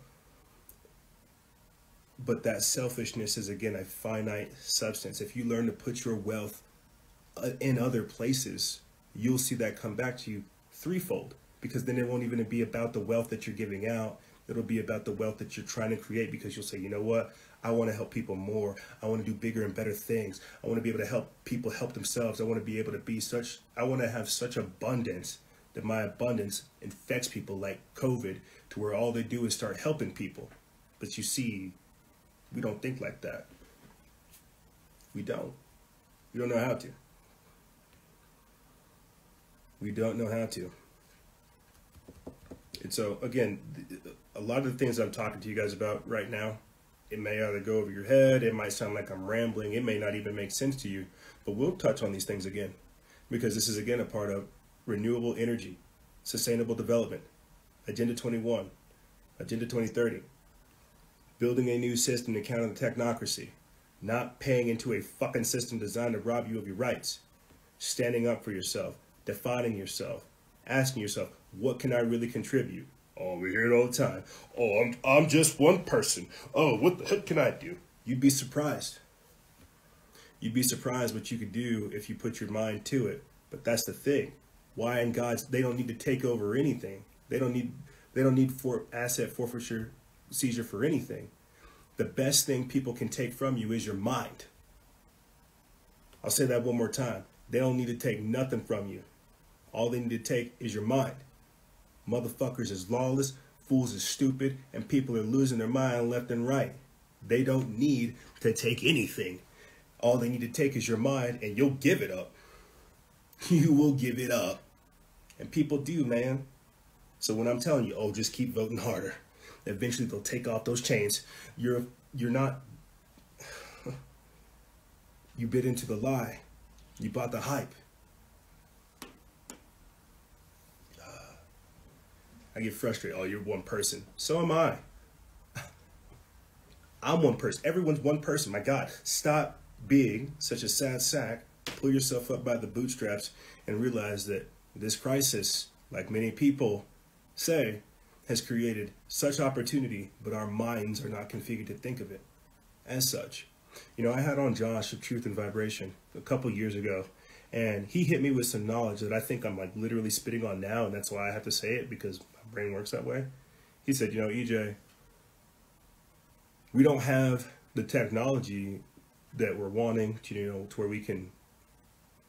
But that selfishness is, again, a finite substance. If you learn to put your wealth in other places, you'll see that come back to you threefold. Because then it won't even be about the wealth that you're giving out. It'll be about the wealth that you're trying to create, because you'll say, you know what? I want to help people more. I want to do bigger and better things. I want to be able to help people help themselves. I want to be able to be I want to have such abundance that my abundance infects people like COVID, to where all they do is start helping people. But you see, we don't think like that. We don't. We don't know how to. We don't know how to. And so, again, a lot of the things I'm talking to you guys about right now, it may either go over your head, it might sound like I'm rambling, it may not even make sense to you, but we'll touch on these things again, because this is, again, a part of renewable energy, sustainable development, Agenda 21, Agenda 2030, building a new system to counter the technocracy, not paying into a fucking system designed to rob you of your rights, standing up for yourself, defining yourself, asking yourself, what can I really contribute? Oh, we hear it all the time. Oh, I'm just one person. Oh, what the heck can I do? You'd be surprised. You'd be surprised what you could do if you put your mind to it. But that's the thing. Why in God's, they don't need to take over anything. They don't need asset forfeiture, seizure for anything. The best thing people can take from you is your mind. I'll say that one more time. They don't need to take nothing from you. All they need to take is your mind. Motherfuckers is lawless, fools is stupid, and people are losing their mind left and right. They don't need to take anything. All they need to take is your mind, and you'll give it up. You will give it up. And people do, man. So when I'm telling you, oh, just keep voting harder, eventually they'll take off those chains. You're not, you bit into the lie. You bought the hype. I get frustrated. Oh, you're one person. So am I. I'm one person. Everyone's one person. My God, stop being such a sad sack. Pull yourself up by the bootstraps and realize that this crisis, like many people say, has created such opportunity, but our minds are not configured to think of it as such. You know, I had on Josh of Truth and Vibration a couple years ago, and he hit me with some knowledge that I think I'm like literally spitting on now, and that's why I have to say it, because my brain works that way. He said, you know, EJ, we don't have the technology that we're wanting to, you know, to where we can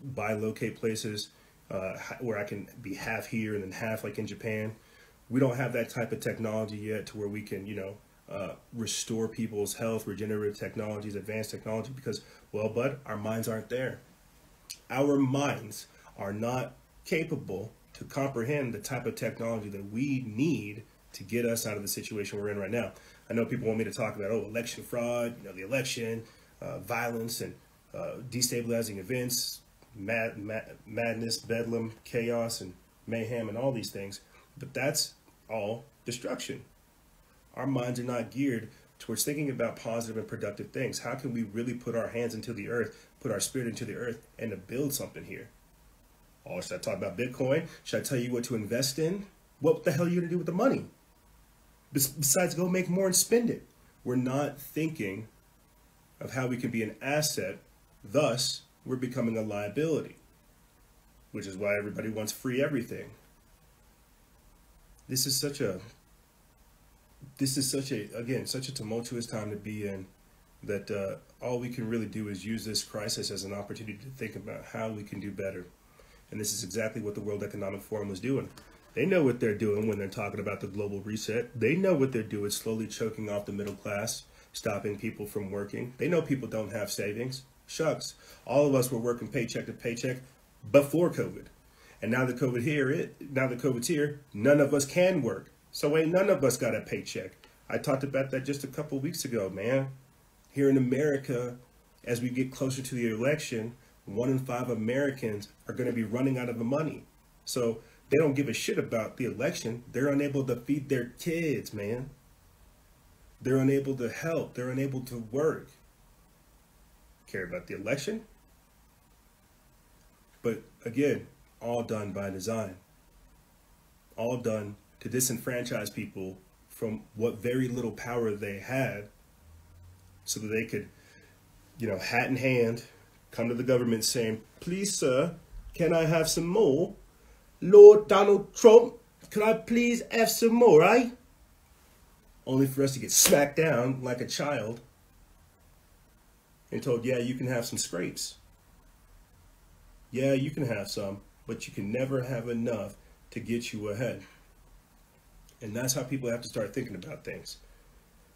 buy locate places where I can be half here and then half like in Japan. We don't have that type of technology yet to where we can, you know, restore people's health, regenerative technologies, advanced technology, because, well, bud, our minds aren't there. Our minds are not capable to comprehend the type of technology that we need to get us out of the situation we're in right now. I know people want me to talk about, oh, election fraud, you know, the election, violence and destabilizing events, madness, bedlam, chaos, and mayhem, and all these things. But that's all destruction. Our minds are not geared towards thinking about positive and productive things. How can we really put our hands into the earth, put our spirit into the earth, and to build something here? Oh, should I talk about Bitcoin? Should I tell you what to invest in? What the hell are you going to do with the money? Besides go make more and spend it. We're not thinking of how we can be an asset. Thus, we're becoming a liability, which is why everybody wants free everything. This is such a, again, such a tumultuous time to be in, that all we can really do is use this crisis as an opportunity to think about how we can do better. And this is exactly what the World Economic Forum was doing. They know what they're doing when they're talking about the global reset. They know what they're doing, slowly choking off the middle class, stopping people from working. They know people don't have savings. Shucks. All of us were working paycheck to paycheck before COVID. And now that COVID's here, none of us can work. So ain't none of us got a paycheck. I talked about that just a couple weeks ago, man. Here in America, as we get closer to the election, 1 in 5 Americans are going to be running out of money. So they don't give a shit about the election. They're unable to feed their kids, man. They're unable to help. They're unable to work. Care about the election? But again, all done by design. All done to disenfranchise people from what very little power they had so that they could, you know, hat in hand, come to the government saying, please, sir, can I have some more? Lord Donald Trump, could I please have some more, eh? Only for us to get smacked down like a child and told, yeah, you can have some scrapes. Yeah, you can have some, but you can never have enough to get you ahead. And that's how people have to start thinking about things.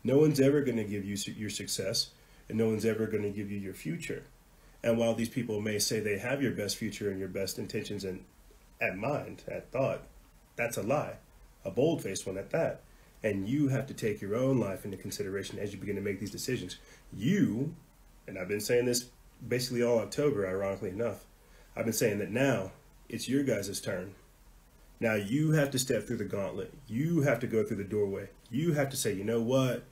No one's ever going to give you your success, and no one's ever going to give you your future. And while these people may say they have your best future and your best intentions at mind, at thought, that's a lie, a bold-faced one at that. And you have to take your own life into consideration as you begin to make these decisions. You, and I've been saying this basically all October, ironically enough, I've been saying that now it's your guys' turn. Now you have to step through the gauntlet. You have to go through the doorway. You have to say, you know what?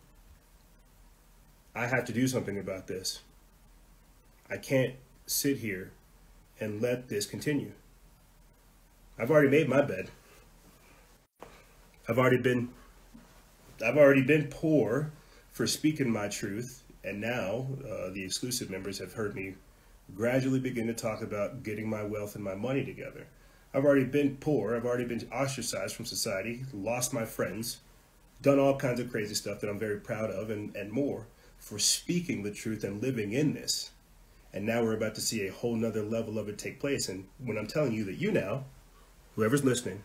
I have to do something about this. I can't sit here and let this continue. I've already made my bed. I've already been poor for speaking my truth, and now the exclusive members have heard me gradually begin to talk about getting my wealth and my money together. I've already been poor, I've already been ostracized from society, lost my friends, done all kinds of crazy stuff that I'm very proud of and more for speaking the truth and living in this. And now we're about to see a whole nother level of it take place. And when I'm telling you that you now, whoever's listening,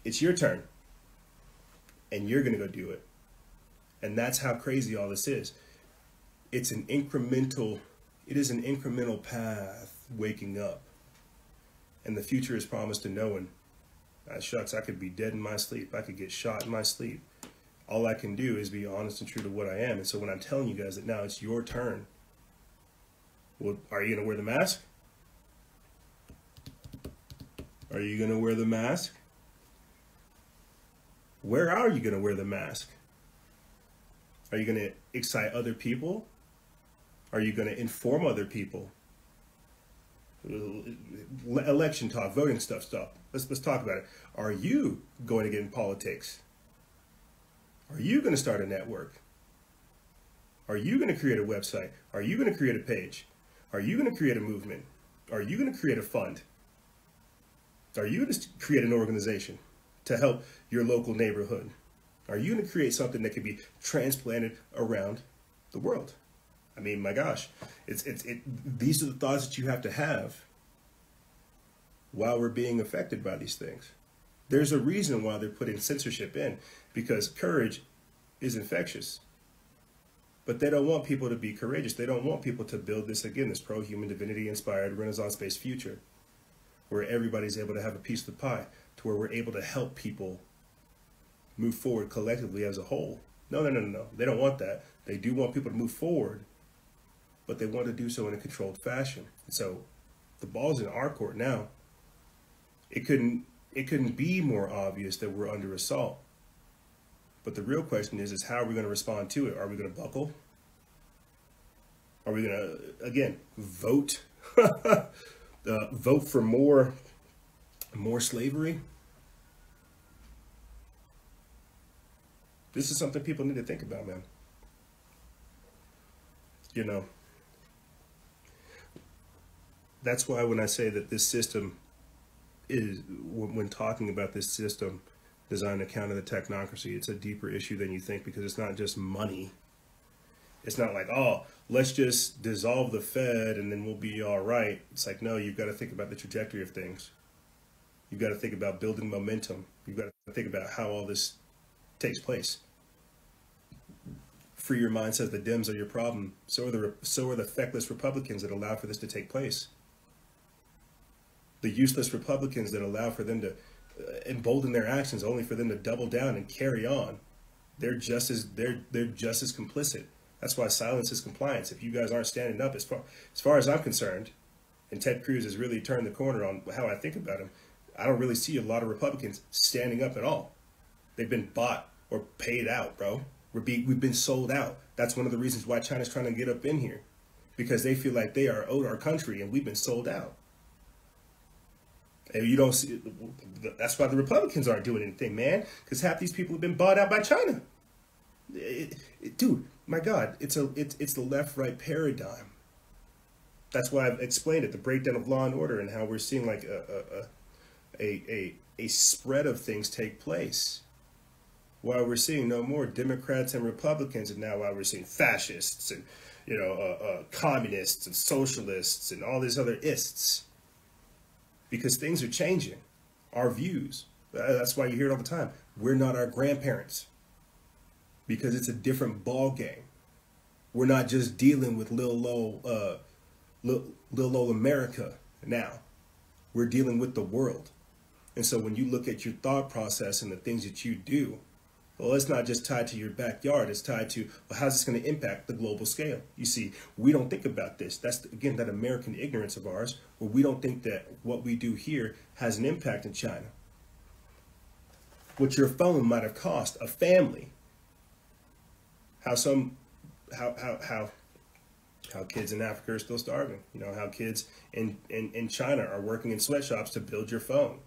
it's your turn. And you're going to go do it. And that's how crazy all this is. It is an incremental path waking up. And the future is promised to no one. Shucks, I could be dead in my sleep. I could get shot in my sleep. All I can do is be honest and true to what I am. And so when I'm telling you guys that now it's your turn, well, are you going to wear the mask? Are you going to wear the mask? Where are you going to wear the mask? Are you going to excite other people? Are you going to inform other people? Election talk, voting stuff. Let's talk about it. Are you going to get in politics? Are you going to start a network? Are you going to create a website? Are you going to create a page? Are you going to create a movement? Are you going to create a fund? Are you going to create an organization to help your local neighborhood? Are you going to create something that can be transplanted around the world? I mean, my gosh, these are the thoughts that you have to have while we're being affected by these things. There's a reason why they're putting censorship in, because courage is infectious. But they don't want people to be courageous. They don't want people to build this, again, this pro-human, divinity-inspired, Renaissance-based future where everybody's able to have a piece of the pie, to where we're able to help people move forward collectively as a whole. No. They don't want that. They do want people to move forward, but they want to do so in a controlled fashion. So the ball's in our court now. It couldn't be more obvious that we're under assault. But the real question is how are we going to respond to it? Are we going to buckle? Are we going to, again, vote? Vote for more slavery? This is something people need to think about, man. You know, that's why when I say that this system is, when talking about this system designed to counter the technocracy, it's a deeper issue than you think, because it's not just money. It's not like, oh, let's just dissolve the Fed and then we'll be all right. It's like, no, you've got to think about the trajectory of things. You've got to think about building momentum. You've got to think about how all this takes place. Free your mind says the Dems are your problem. So are the feckless Republicans that allow for this to take place. The useless Republicans that allow for them to embolden their actions only for them to double down and carry on. They're just as complicit. That's why silence is compliance. If you guys aren't standing up, as far as I'm concerned, and Ted Cruz has really turned the corner on how I think about him, I don't really see a lot of Republicans standing up at all. They've been bought or paid out, bro. We've been sold out. That's one of the reasons why China's trying to get up in here, because they feel like they are owed our country and we've been sold out. And you don't see, that's why the Republicans aren't doing anything, man, because half these people have been bought out by China. Dude, my God, it's the left-right paradigm. That's why I've explained it, the breakdown of law and order, and how we're seeing like a spread of things take place. While we're seeing no more Democrats and Republicans, and now while we're seeing fascists and communists and socialists and all these other ists, because things are changing. Our views. That's why you hear it all the time. We're not our grandparents, because it's a different ball game. We're not just dealing with Lil old America now. We're dealing with the world. And so when you look at your thought process and the things that you do, well, it's not just tied to your backyard. It's tied to, well, how's this going to impact the global scale? You see, we don't think about this. That's, again, that American ignorance of ours, where we don't think that what we do here has an impact in China. What your phone might have cost a family. How kids in Africa are still starving. How kids in China are working in sweatshops to build your phone.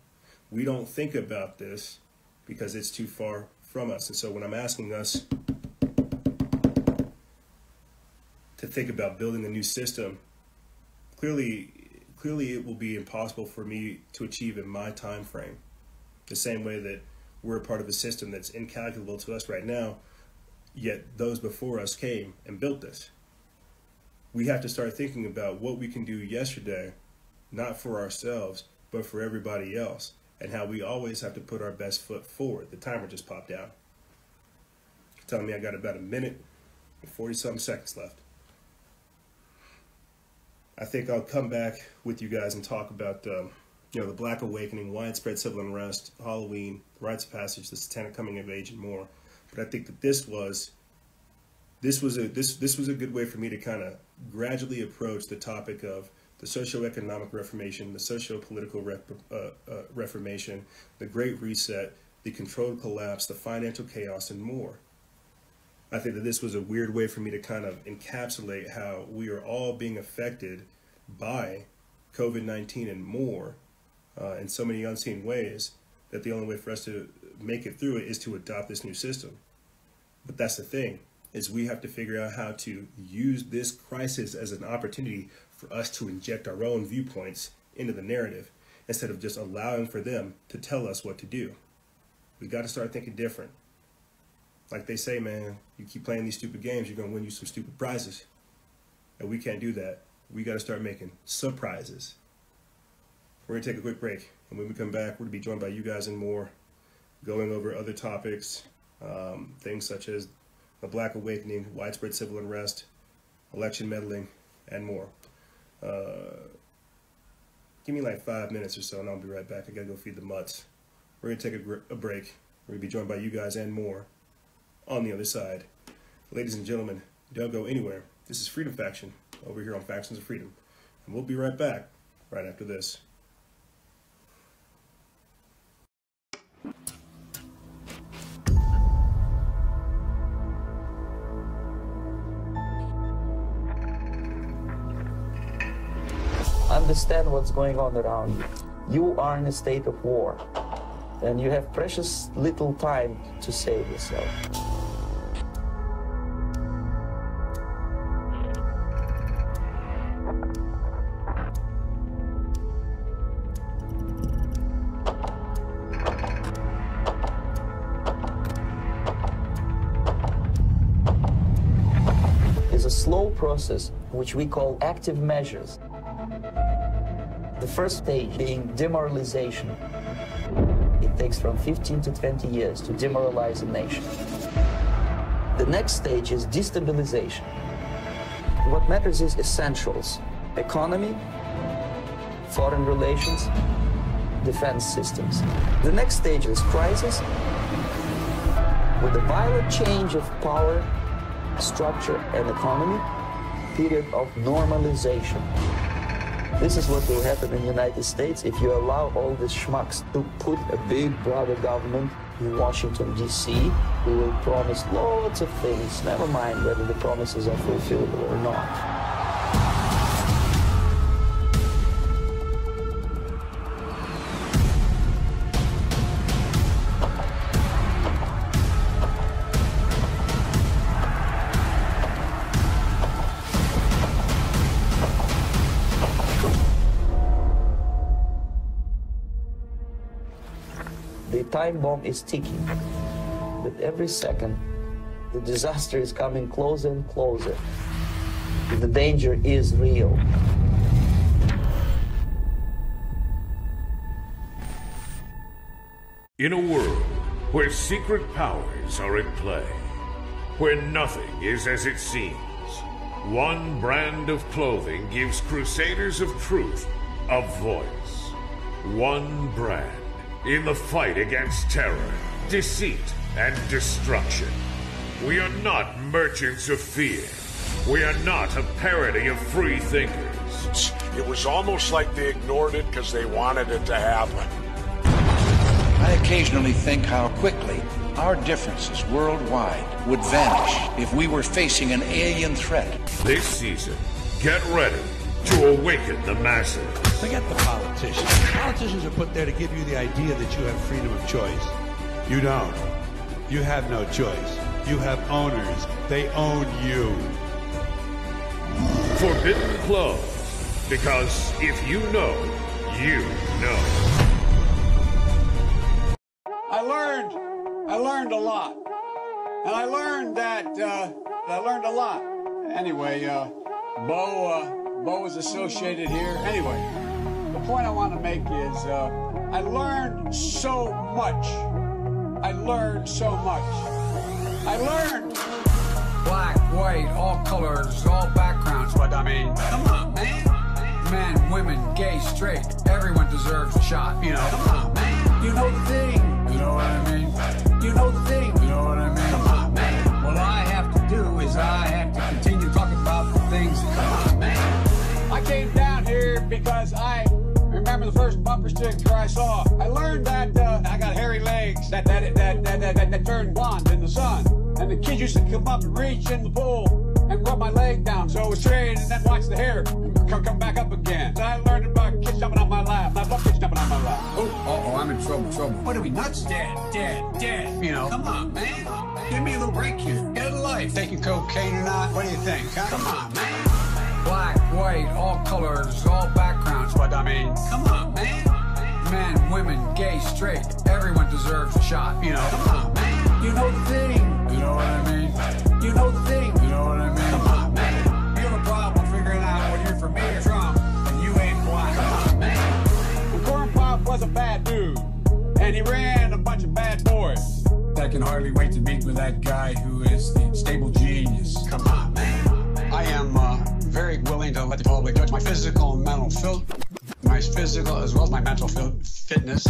We don't think about this because it's too far from us. And so when I'm asking us to think about building a new system, clearly it will be impossible for me to achieve in my time frame. The same way that we're a part of a system that's incalculable to us right now, yet those before us came and built this. We have to start thinking about what we can do yesterday, not for ourselves, but for everybody else, and how we always have to put our best foot forward. The timer just popped out. It's telling me I got about a minute and 40-something seconds left. I think I'll come back with you guys and talk about the Black Awakening, widespread civil unrest, Halloween, Rites of Passage, the Satanic coming of age, and more. But I think that this was a good way for me to kind of gradually approach the topic of the socio-economic reformation, the socio-political reformation, the Great Reset, the controlled collapse, the financial chaos, and more. I think that this was a weird way for me to kind of encapsulate how we are all being affected by COVID-19 and more in so many unseen ways, that the only way for us to make it through it is to adopt this new system. But that's the thing, is we have to figure out how to use this crisis as an opportunity for us to inject our own viewpoints into the narrative, instead of just allowing for them to tell us what to do. We got to start thinking different. Like they say, man, you keep playing these stupid games, you're going to win you some stupid prizes. And we can't do that. We got to start making surprises. We're going to take a quick break. And when we come back, we're going to be joined by you guys and more, going over other topics, things such as the Black Awakening, widespread civil unrest, election meddling, and more. Give me like 5 minutes or so and I'll be right back. I gotta go feed the mutts. We're gonna take a break. We're gonna be joined by you guys and more on the other side. Ladies and gentlemen, don't go anywhere. This is Freedom Faction over here on Factions of Freedom. And we'll be right back right after this. Understand what's going on around you. You are in a state of war, and you have precious little time to save yourself. It's a slow process which we call active measures. The first stage being demoralization. It takes from 15 to 20 years to demoralize a nation. The next stage is destabilization. What matters is essentials: economy, foreign relations, defense systems. The next stage is crisis, with a violent change of power structure and economy, period of normalization. This is what will happen in the United States if you allow all these schmucks to put a big brother government in Washington, D.C., who will promise lots of things, never mind whether the promises are fulfillable or not. The time bomb is ticking, but every second the disaster is coming closer and closer. The danger is real. In a world where secret powers are at play, where nothing is as it seems, one brand of clothing gives crusaders of truth a voice. One brand in the fight against terror, deceit, and destruction. We are not merchants of fear. We are not a parody of free thinkers. It was almost like they ignored it because they wanted it to happen. I occasionally think how quickly our differences worldwide would vanish if we were facing an alien threat. This season, get ready to awaken the masses. Forget the politicians. Politicians are put there to give you the idea that you have freedom of choice. You don't. You have no choice. You have owners. They own you. Forbidden clothes. Because if you know, you know. I learned a lot. And I learned that, I learned a lot. Anyway, Bo is associated here. Anyway, the point I want to make is I learned so much. I learned so much. I learned black, white, all colors, all backgrounds. But I mean, come on, man. Men, women, gay, straight, everyone deserves a shot. You know, come on, man. You know the thing. You know what I mean? You know the thing. You know what I mean? Come on, man. What I have to do is I have to continue talking about the things. Come on, man. I came down here because I remember the first bumper sticker I saw. I learned that I got hairy legs that turned blonde in the sun. And the kids used to come up and reach in the pool and rub my leg down so it was straight and then watch the hair come back up again. Then I learned about kids jumping on my lap. I love kids jumping on my lap. Oh, I'm in trouble. What are we, nuts? Dead. You know. Come on, man. Give me a little break here. Get a life. Taking cocaine or not? What do you think? Huh? Come on, man. Black, white, all colors, all backgrounds. But I mean, come on, man. Men, women, gay, straight, everyone deserves a shot. You know. Come on, man. You know the thing. You know what I mean? You know the thing. You know what I mean? Come on, man. You have a problem figuring out whether you're for me or Trump, and you ain't black. Come on, man. The Corn Pop was a bad dude, and he ran a bunch of bad boys. I can hardly wait to meet with that guy who is the stable genius. Come on, man. I am very willing to let the public judge my physical and mental my physical as well as my mental fitness.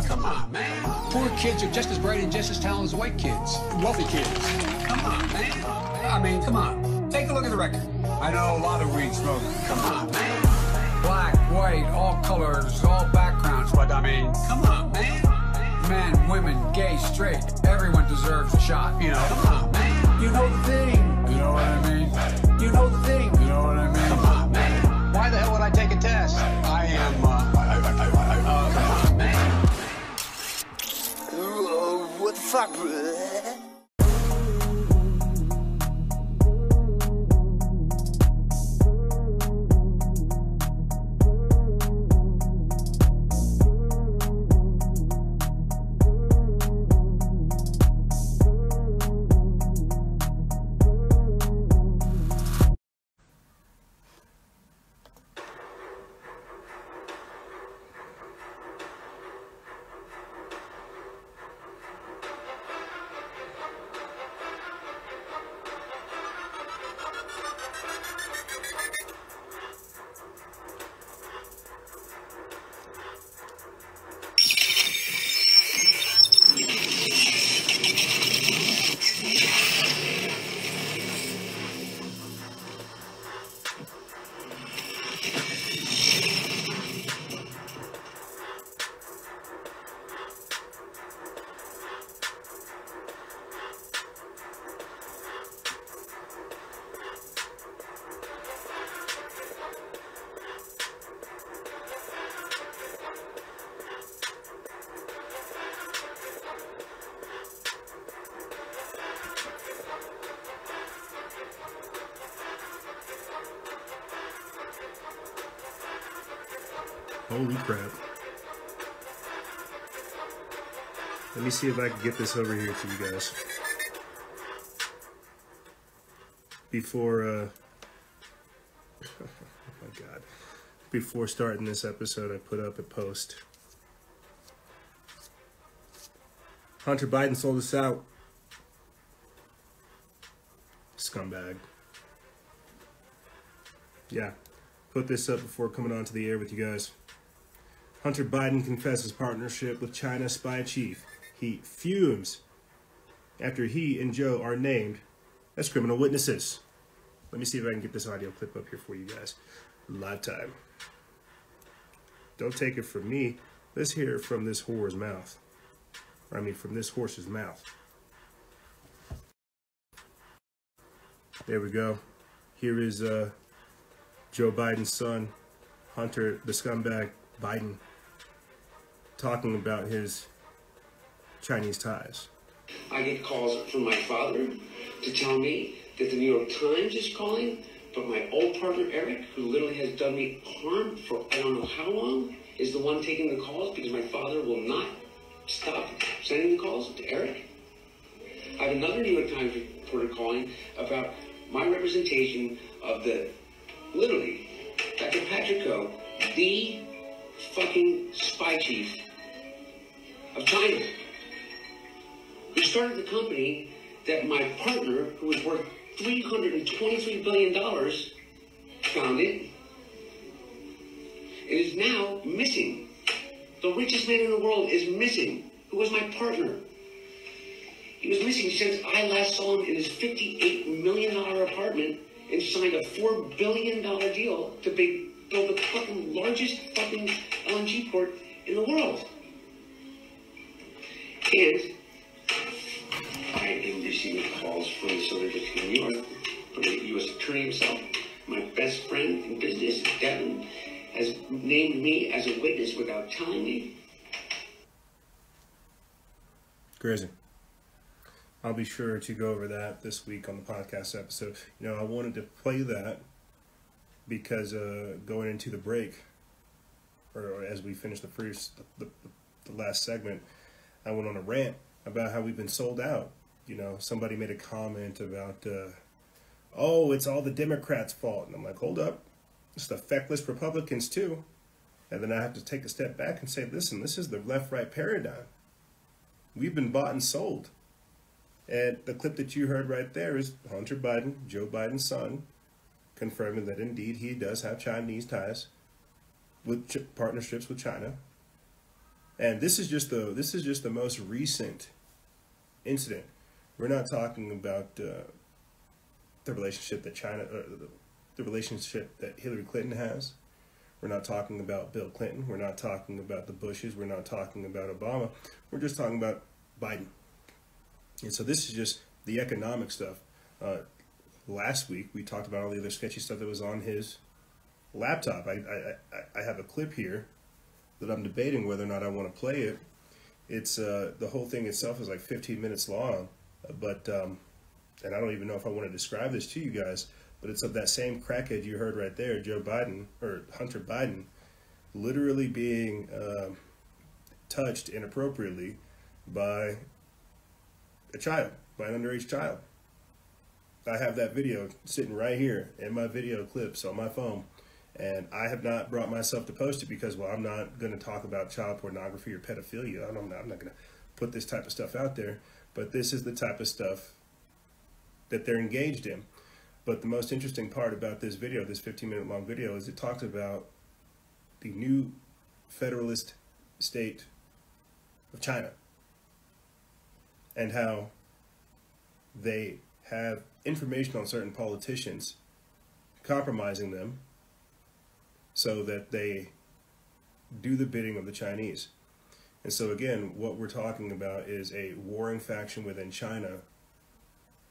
Come on, man. Poor kids are just as bright and just as talented as white kids. Wealthy kids. Come on, man. I mean, come on. Take a look at the record. I know a lot of weed smokers. Come on, man. Black, white, all colors, all backgrounds. But I mean, come on, man. Men, women, gay, straight, everyone deserves a shot. You know. Come on, man. You know the thing. You know what I mean? You know the thing. You know what I mean? Come on, man. Why the hell would I take a test? I am, come on, man. What the fuck, bro? Holy crap. Let me see if I can get this over here to you guys. Before, oh my God. Before starting this episode, I put up a post. Hunter Biden sold us out. Scumbag. Yeah. Put this up before coming onto the air with you guys. Hunter Biden confesses partnership with China spy chief. He fumes after he and Joe are named as criminal witnesses. Let me see if I can get this audio clip up here for you guys. Live time. Don't take it from me. Let's hear it from this whore's mouth. I mean, from this horse's mouth. There we go. Here is Joe Biden's son, Hunter, the scumbag Biden, talking about his Chinese ties. I get calls from my father to tell me that the New York Times is calling, but my old partner Eric, who literally has done me harm for I don't know how long, is the one taking the calls because my father will not stop sending the calls to Eric. I have another New York Times reporter calling about my representation of the, literally, Dr. Patrick Koh, the fucking spy chief of China, who started the company that my partner, who was worth $323 billion, founded, and is now missing. The richest man in the world is missing, who was my partner. He was missing since I last saw him in his $58 million apartment and signed a $4 billion deal to build the fucking largest fucking LNG port in the world. And I am receiving calls from the Southern District of New York, from the U.S. Attorney himself. My best friend in business, Devin, has named me as a witness without telling me. Crazy. I'll be sure to go over that this week on the podcast episode. You know, I wanted to play that because going into the break, or as we finished the last segment, I went on a rant about how we've been sold out. You know, somebody made a comment about, oh, it's all the Democrats' fault. And I'm like, hold up. It's the feckless Republicans, too. And then I have to take a step back and say, listen, this is the left-right paradigm. We've been bought and sold. And the clip that you heard right there is Hunter Biden, Joe Biden's son, confirming that indeed he does have Chinese ties with partnerships with China. And this is just the most recent incident. We're not talking about the relationship that the relationship that Hillary Clinton has. We're not talking about Bill Clinton. We're not talking about the Bushes. We're not talking about Obama. We're just talking about Biden. And so this is just the economic stuff. Last week, we talked about all the other sketchy stuff that was on his laptop. I have a clip here that I'm debating whether or not I want to play it. It's the whole thing itself is like 15 minutes long, but and I don't even know if I want to describe this to you guys, but it's of that same crackhead you heard right there, Joe Biden, or Hunter Biden, literally being touched inappropriately by a child, by an underage child. I have that video sitting right here in my video clips on my phone, and I have not brought myself to post it because, well, I'm not going to talk about child pornography or pedophilia. I'm not going to put this type of stuff out there, but this is the type of stuff that they're engaged in. But the most interesting part about this video, this 15-minute long video, is it talks about the new federalist state of China and how they have information on certain politicians, compromising them so that they do the bidding of the Chinese. And so again, what we're talking about is a warring faction within China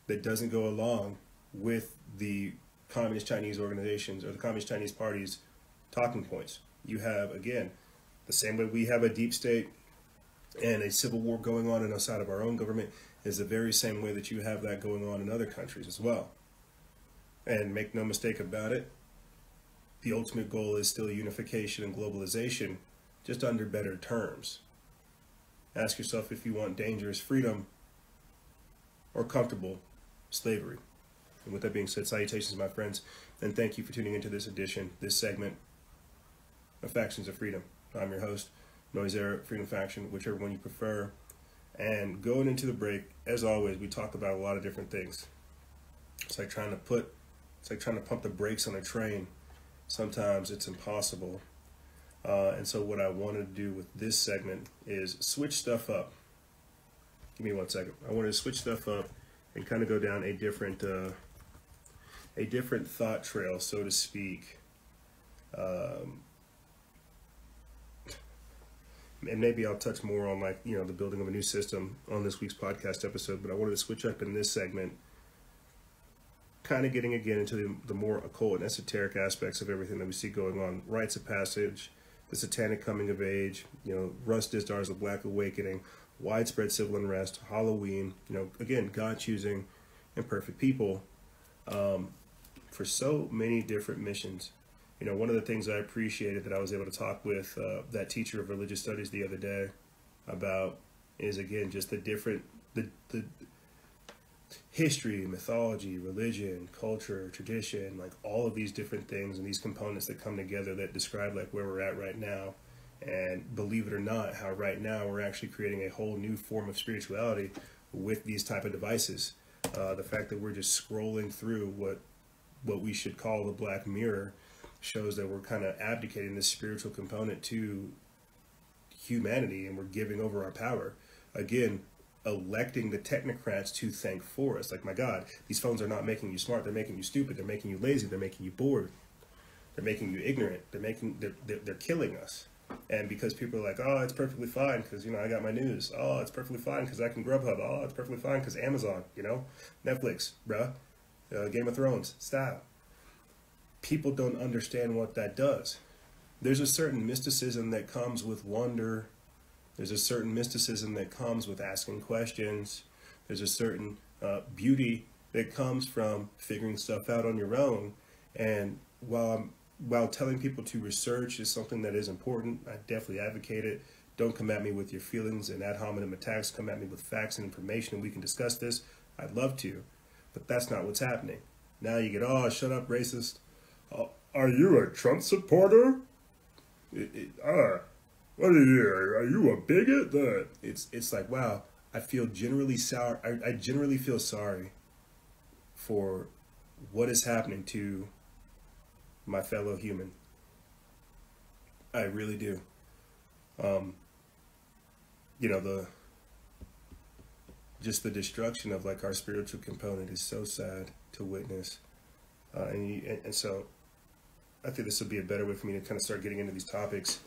that doesn't go along with the Communist Chinese organizations or the Communist Chinese Party's talking points. You have, again, the same way we have a deep state and a civil war going on outside of our own government is the very same way that you have that going on in other countries as well. And make no mistake about it, the ultimate goal is still unification and globalization, just under better terms. Ask yourself if you want dangerous freedom or comfortable slavery. And with that being said, salutations, my friends, and thank you for tuning into this segment of Factions of Freedom. I'm your host, Noise Era, Freedom Faction, whichever one you prefer. And going into the break, as always, we talk about a lot of different things. It's like trying to pump the brakes on a train. Sometimes it's impossible. And so what I wanted to do with this segment is switch stuff up. Give me 1 second. I wanted to switch stuff up and kind of go down a different thought trail, so to speak. And maybe I'll touch more on, like, the building of a new system on this week's podcast episode, but I wanted to switch up in this segment, kind of getting again into the more occult and esoteric aspects of everything that we see going on. Rites of Passage, the Satanic coming of age, Rust Dizdars, the Black Awakening, widespread civil unrest, Halloween, again, God choosing imperfect people for so many different missions. One of the things I appreciated that I was able to talk with that teacher of religious studies the other day about is, again, just the history, mythology, religion, culture, tradition, like all of these different things and these components that come together that describe like where we're at right now. And believe it or not, how right now we're actually creating a whole new form of spirituality with these type of devices. The fact that we're just scrolling through what we should call the Black Mirror shows that we're kind of abdicating this spiritual component to humanity, and we're giving over our power. Again, electing the technocrats to think for us. Like, my God, these phones are not making you smart. They're making you stupid. They're making you lazy. They're making you bored. They're making you ignorant. They're killing us. And because people are like, oh, it's perfectly fine because, I got my news. Oh, it's perfectly fine because I can Grubhub. Oh, it's perfectly fine because Amazon, Netflix, bruh, Game of Thrones, style. People don't understand what that does. There's a certain mysticism that comes with wonder. There's a certain mysticism that comes with asking questions. There's a certain beauty that comes from figuring stuff out on your own. And while telling people to research is something that is important, I definitely advocate it. Don't come at me with your feelings and ad hominem attacks. Come at me with facts and information, and we can discuss this. I'd love to, but that's not what's happening. Now you get, oh, shut up, racist. Are you a Trump supporter? What are you? Are you a bigot? It's like, wow, I feel generally sour. I generally feel sorry for what is happening to my fellow human. I really do. The destruction of like our spiritual component is so sad to witness. And so I think this would be a better way for me to kind of start getting into these topics.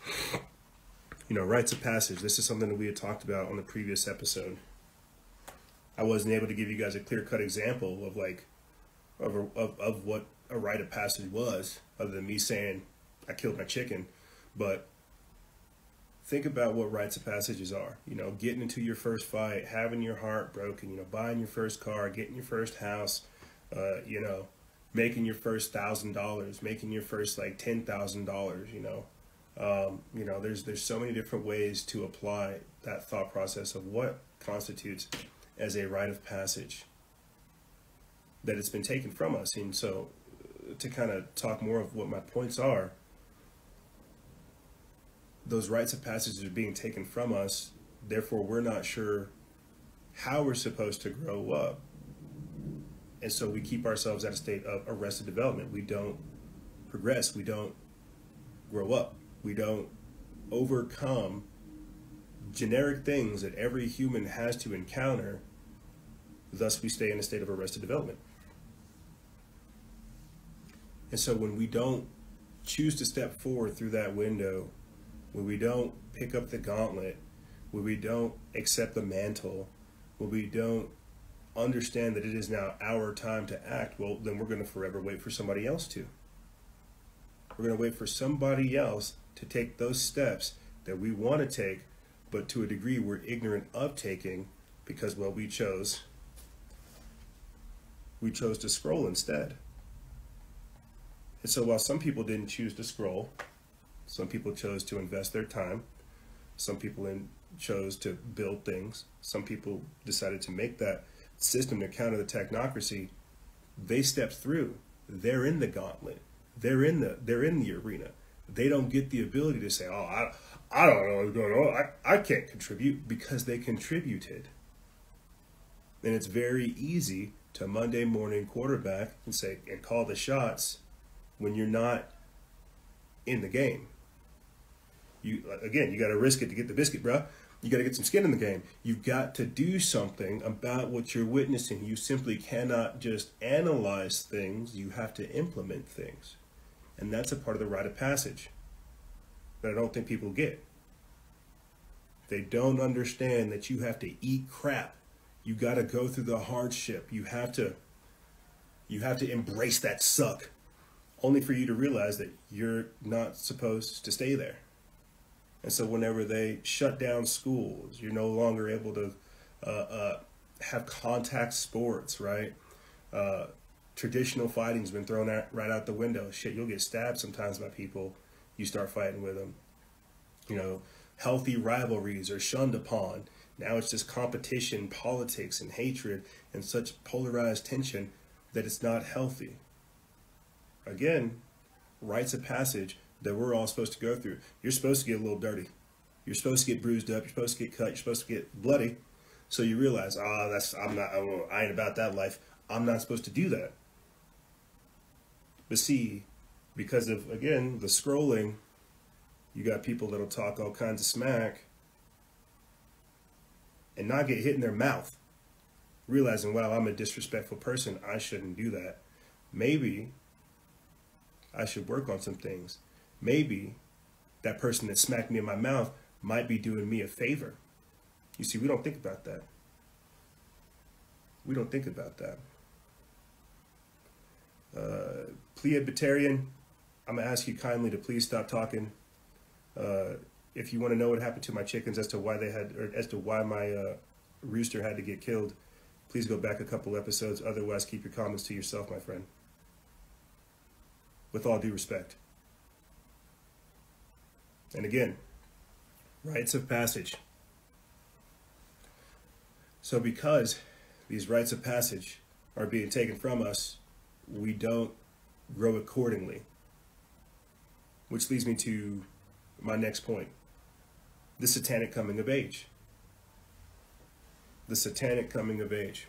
Rites of Passage. This is something that we had talked about on the previous episode. I wasn't able to give you guys a clear-cut example of of what a rite of passage was, other than me saying I killed my chicken. But think about what rites of passages are. Getting into your first fight, having your heart broken, buying your first car, getting your first house, making your first $1,000, making your first like $10,000, there's so many different ways to apply that thought process of what constitutes as a rite of passage that it's been taken from us. And so to kind of talk more of what my points are, those rites of passage are being taken from us. Therefore, we're not sure how we're supposed to grow up. And so we keep ourselves at a state of arrested development. We don't progress. We don't grow up. We don't overcome generic things that every human has to encounter. Thus, we stay in a state of arrested development. And so when we don't choose to step forward through that window, when we don't pick up the gauntlet, when we don't accept the mantle, when we don't understand that it is now our time to act, well, then we're going to forever wait for somebody else to. We're going to wait for somebody else to take those steps that we want to take, but to a degree we're ignorant of taking because, well, we chose to scroll instead. And so while some people didn't choose to scroll, some people chose to invest their time, some people chose to build things, some people decided to make that system to counter the technocracy, they stepped through. They're in the gauntlet. They're in the arena. They don't get the ability to say, oh, I don't know what's going on. I can't contribute, because they contributed. And it's very easy to Monday morning quarterback and say, and call the shots when you're not in the game. You got to risk it to get the biscuit, bro. You got to get some skin in the game. You've got to do something about what you're witnessing. You simply cannot just analyze things. You have to implement things. And that's a part of the rite of passage that I don't think people get. They don't understand that you have to eat crap. You got to go through the hardship. You have to embrace that suck, only for you to realize that you're not supposed to stay there. And so whenever they shut down schools, you're no longer able to have contact sports, right? Traditional fighting's been thrown right out the window. Shit, you'll get stabbed sometimes by people you start fighting with them. You know, healthy rivalries are shunned upon. Now it's just competition, politics, and hatred, and such polarized tension that it's not healthy. Again, rites of passage that we're all supposed to go through. You're supposed to get a little dirty. You're supposed to get bruised up. You're supposed to get cut. You're supposed to get bloody. So you realize, I ain't about that life. I'm not supposed to do that. But see, because of, again, the scrolling, you got people that'll talk all kinds of smack and not get hit in their mouth, realizing, wow, I'm a disrespectful person. I shouldn't do that. Maybe I should work on some things. Maybe that person that smacked me in my mouth might be doing me a favor. You see, we don't think about that. We don't think about that. Pleiadian, I'm going to ask you kindly to please stop talking. If you want to know what happened to my chickens as to why my rooster had to get killed, please go back a couple episodes. Otherwise, keep your comments to yourself, my friend. With all due respect. And again, rites of passage. So because these rites of passage are being taken from us, we don't grow accordingly. Which leads me to my next point. The Satanic coming of age. The Satanic coming of age.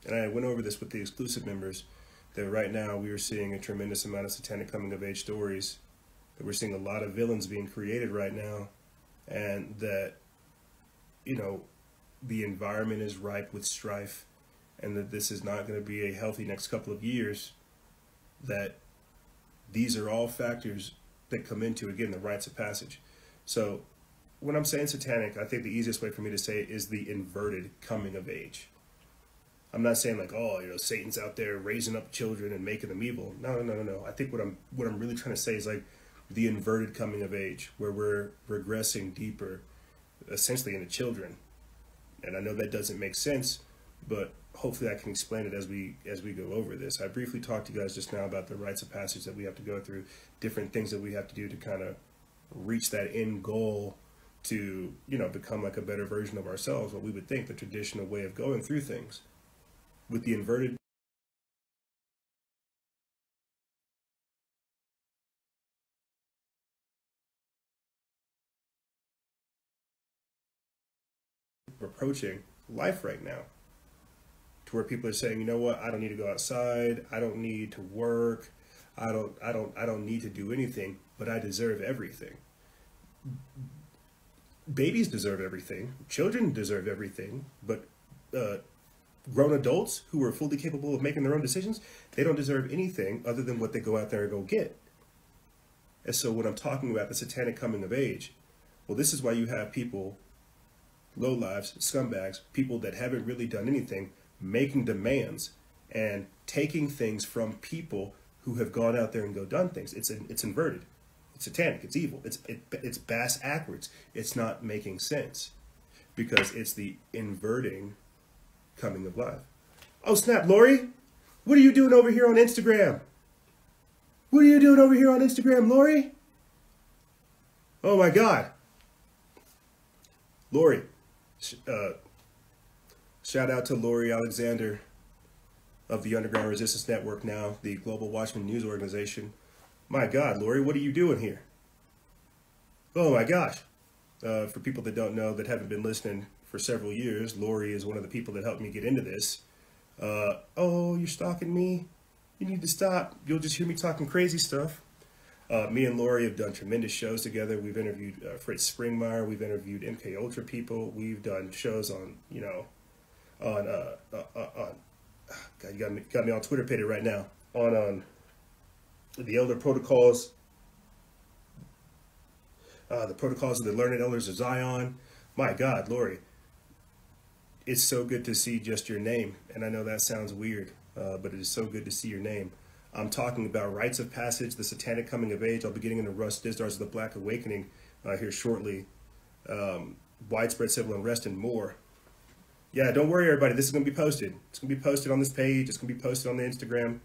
And I went over this with the exclusive members, that right now we are seeing a tremendous amount of Satanic coming of age stories, that we're seeing a lot of villains being created right now, and that, you know, the environment is ripe with strife, and that this is not going to be a healthy next couple of years, that these are all factors that come into, again, the rites of passage. So when I'm saying Satanic, I think the easiest way for me to say it is the inverted coming of age. I'm not saying like, oh, you know, Satan's out there raising up children and making them evil. No. I think what I'm really trying to say is like the inverted coming of age, where we're regressing deeper, essentially into children. And I know that doesn't make sense, but hopefully I can explain it as we go over this. I briefly talked to you guys just now about the rites of passage that we have to go through, different things that we have to do to kind of reach that end goal to, you know, become like a better version of ourselves, what we would think the traditional way of going through things. With the inverted approaching life right now, to where people are saying, you know what, I don't need to go outside, I don't need to work, I don't need to do anything, but I deserve everything. Babies deserve everything, children deserve everything, but grown adults who are fully capable of making their own decisions, they don't deserve anything other than what they go out there and go get. And so when I'm talking about the Satanic coming of age, well, this is why you have people, lowlives, scumbags, people that haven't really done anything, making demands and taking things from people who have gone out there and done things. It's inverted. It's satanic. It's evil. It's bass backwards. It's not making sense because it's the inverting coming of life. Oh snap, Lori, what are you doing over here on Instagram? What are you doing over here on Instagram, Lori? Oh my God. Lori. Shout out to Lori Alexander of the Underground Resistance Network, now the Global Watchman News Organization. My God, Lori, what are you doing here? Oh my gosh. For people that don't know, that haven't been listening for several years, Lori is one of the people that helped me get into this. Oh, you're stalking me? You need to stop. You'll just hear me talking crazy stuff. Me and Lori have done tremendous shows together. We've interviewed Fritz Springmeier. We've interviewed MK Ultra people. We've done shows on, you know, on God, you got me on Twitter page right now. On the Elder Protocols, the Protocols of the Learned Elders of Zion. My God, Lori, it's so good to see just your name. And I know that sounds weird, but it is so good to see your name. I'm talking about Rites of Passage, the Satanic Coming of Age. I'll be getting into Russ Dizdars of the Black Awakening here shortly. Widespread Civil Unrest and more. Yeah, don't worry, everybody. This is going to be posted. It's going to be posted on this page. It's going to be posted on the Instagram,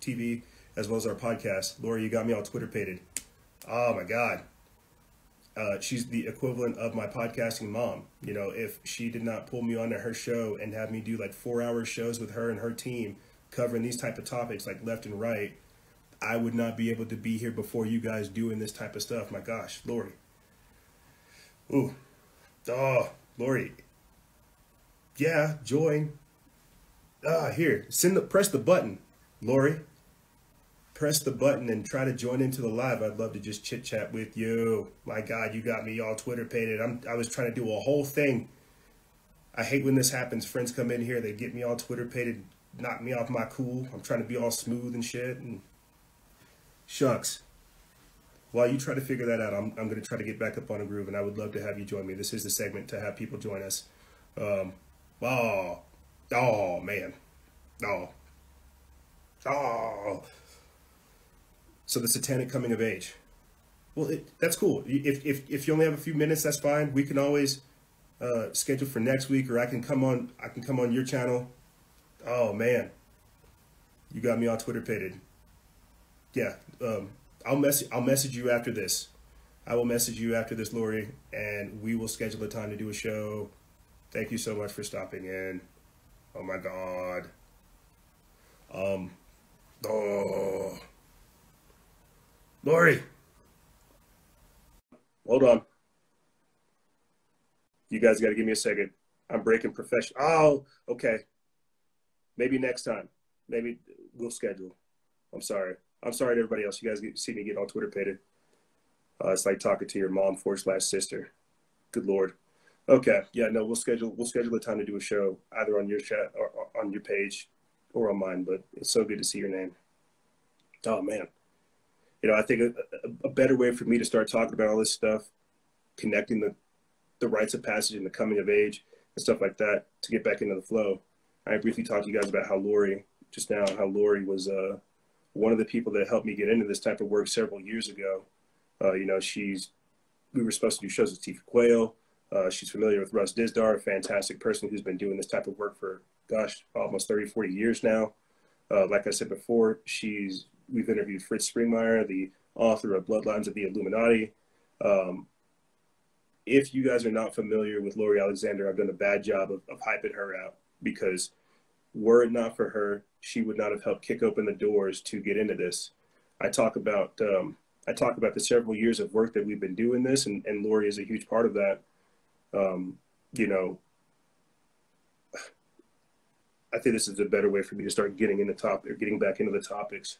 TV, as well as our podcast. Lori, you got me all Twitter-pated. Oh, my God. She's the equivalent of my podcasting mom. You know, if she did not pull me onto her show and have me do like 4-hour shows with her and her team covering these type of topics like left and right, I would not be able to be here before you guys doing this type of stuff. My gosh, Lori. Ooh. Oh, Lori. Yeah, join. Here, press the button, Lori. Press the button and try to join into the live. I'd love to just chit chat with you. My God, you got me all Twitter-pated. I was trying to do a whole thing. I hate when this happens. Friends come in here, they get me all Twitter-pated, knock me off my cool. I'm trying to be all smooth and shit. And shucks. While you try to figure that out, I'm going to try to get back up on a groove, and I would love to have you join me. This is the segment to have people join us. Oh, man. So the Satanic Coming of Age. Well, that's cool. If you only have a few minutes, that's fine. We can always schedule for next week, or I can come on your channel. Oh man, you got me on Twitter-pated. Yeah, I'll message you after this. I will message you after this, Lori, and we will schedule a time to do a show. Thank you so much for stopping in. Oh my God. Lori. Hold on. You guys got to give me a second. I'm breaking profession. Oh, okay. Maybe next time. Maybe we'll schedule. I'm sorry. I'm sorry to everybody else. You guys see me get on Twitter-pated. It's like talking to your mom / sister. Good Lord. Okay. Yeah, no, we'll schedule a time to do a show either on your chat or on your page or on mine, but it's so good to see your name. Oh man. You know, I think a better way for me to start talking about all this stuff, connecting the rites of passage and the coming of age and stuff like that, to get back into the flow. I briefly talked to you guys about how Lori was one of the people that helped me get into this type of work several years ago. You know, we were supposed to do shows with Tifa Quayle. She's familiar with Russ Dizdar, a fantastic person who's been doing this type of work for, gosh, almost 30, 40 years now. Like I said before, we've interviewed Fritz Springmeier, the author of Bloodlines of the Illuminati. If you guys are not familiar with Lori Alexander, I've done a bad job of hyping her out, because were it not for her, she would not have helped kick open the doors to get into this. I talk about the several years of work that we've been doing this, and Lori is a huge part of that. You know, I think this is a better way for me to start getting back into the topics.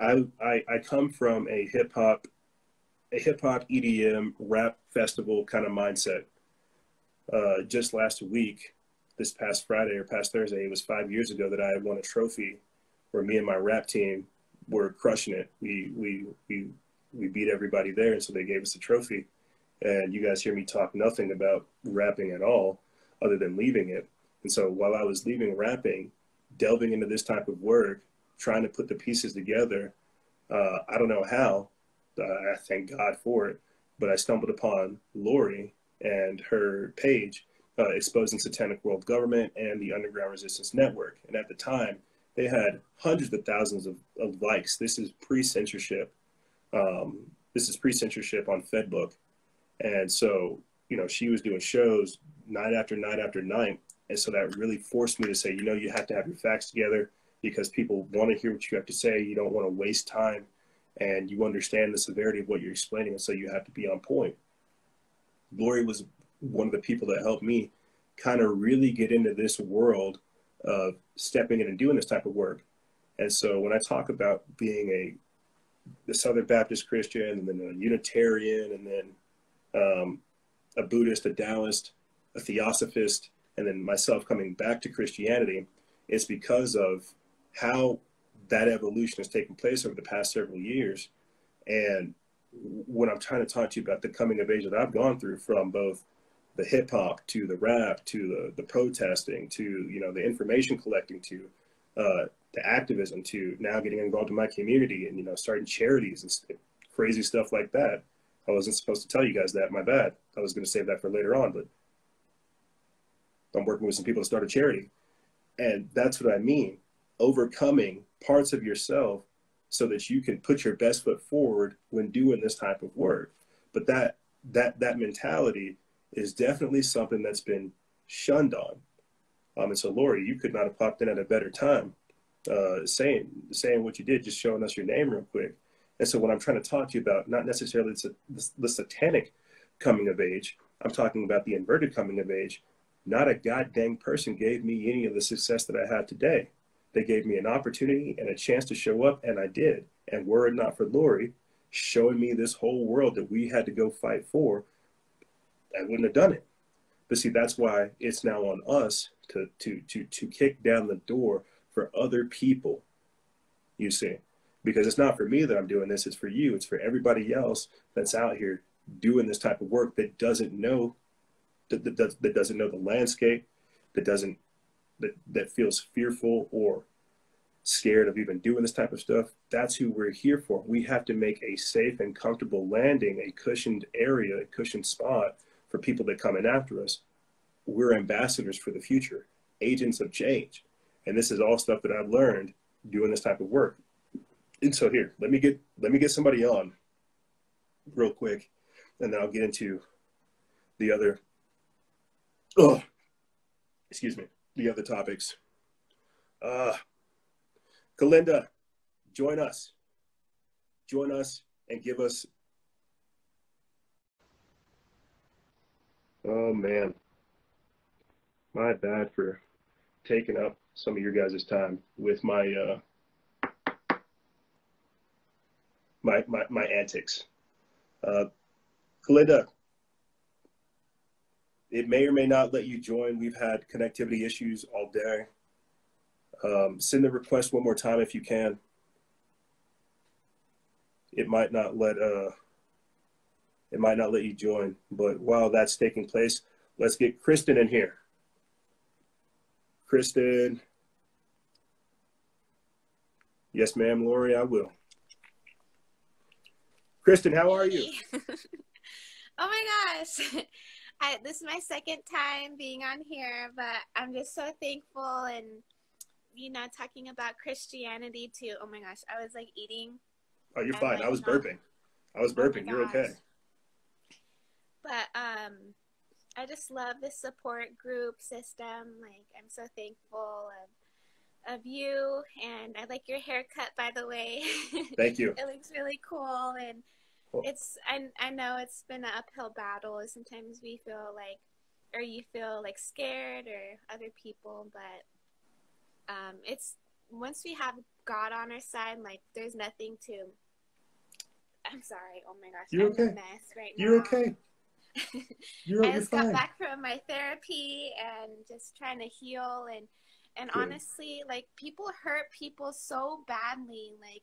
I come from a hip hop EDM rap festival kind of mindset. Just last week, this past Friday or past Thursday, it was 5 years ago that I won a trophy where me and my rap team were crushing it. We beat everybody there, and so they gave us a trophy. And you guys hear me talk nothing about rapping at all, other than leaving it. And so while I was leaving rapping, delving into this type of work, trying to put the pieces together, I don't know how, I thank God for it, but I stumbled upon Lori and her page exposing Satanic World Government and the Underground Resistance Network. And at the time, They had hundreds of thousands of likes. This is pre-censorship. This is pre-censorship on Fedbook. And so, you know, she was doing shows night after night after night. And so that really forced me to say, you know, you have to have your facts together because people want to hear what you have to say. You don't want to waste time, and you understand the severity of what you're explaining. And so you have to be on point. Lori was one of the people that helped me kind of really get into this world of stepping in and doing this type of work. And so when I talk about being the Southern Baptist Christian, and then a Unitarian, and then a Buddhist, a Taoist, a Theosophist, and then myself coming back to Christianity, it's because of how that evolution has taken place over the past several years. And when I'm trying to talk to you about the coming of age that I've gone through, from both the hip hop to the rap to the protesting to, you know, the information collecting to the activism to now getting involved in my community and, you know, starting charities and crazy stuff like that. I wasn't supposed to tell you guys that. My bad. I was going to save that for later on, but I'm working with some people to start a charity. And that's what I mean. Overcoming parts of yourself so that you can put your best foot forward when doing this type of work. But that mentality is definitely something that's been shunned on. And so, Lori, you could not have popped in at a better time, saying what you did, just showing us your name real quick. And so what I'm trying to talk to you about, not necessarily the satanic coming of age, I'm talking about the inverted coming of age. Not a goddamn person gave me any of the success that I have today. They gave me an opportunity and a chance to show up, and I did. And were it not for Lori showing me this whole world that we had to go fight for, I wouldn't have done it. But see, that's why it's now on us to kick down the door for other people, you see. Because it's not for me that I'm doing this, it's for you. It's for everybody else that's out here doing this type of work that doesn't know, that doesn't know the landscape, that feels fearful or scared of even doing this type of stuff. That's who we're here for. We have to make a safe and comfortable landing, a cushioned area, a cushioned spot for people that come in after us. We're ambassadors for the future, agents of change. And this is all stuff that I've learned doing this type of work. And so here, let me get somebody on real quick, and then I'll get into the other, the other topics. Kalinda, join us and give us, oh man, my bad for taking up some of your guys' time with my my antics. Kalinda, it may or may not let you join. We've had connectivity issues all day. Send the request one more time if you can. It might not let you join, but while that's taking place, let's get Kristen in here. Kristen. Yes, ma'am, Lori, I will. Kristen, how are you? Oh my gosh. This is my second time being on here, but I'm just so thankful, and, you know, talking about Christianity too. Oh my gosh, I was like eating. Oh, you're fine. I was burping. You're okay. But I just love the support group system. Like, I'm so thankful of you, and I like your haircut, by the way. Thank you. It looks really cool, and I know it's been an uphill battle. Sometimes we feel like, or you feel like scared, or other people, but it's, once we have God on our side, like, there's nothing to, I'm sorry, oh my gosh, you're I'm okay. a mess right now. You're okay. I just got back from my therapy and just trying to heal, and honestly, like, people hurt people so badly. Like,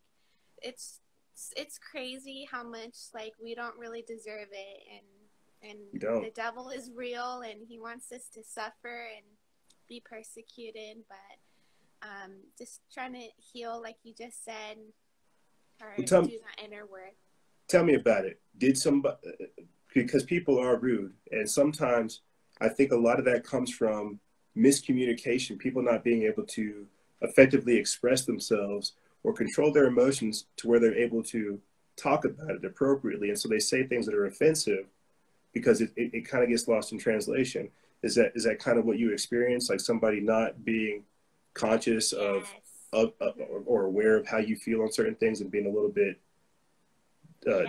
it's crazy how much, like, we don't really deserve it, and the devil is real, and he wants us to suffer and be persecuted, but just trying to heal, like you just said, or do that inner work. Tell me about it. Did somebody, because people are rude, and sometimes I think a lot of that comes from miscommunication, people not being able to effectively express themselves or control their emotions to where they're able to talk about it appropriately. And so they say things that are offensive because it kind of gets lost in translation. Is that kind of what you experience? Like somebody not being conscious of or aware of how you feel on certain things and being a little bit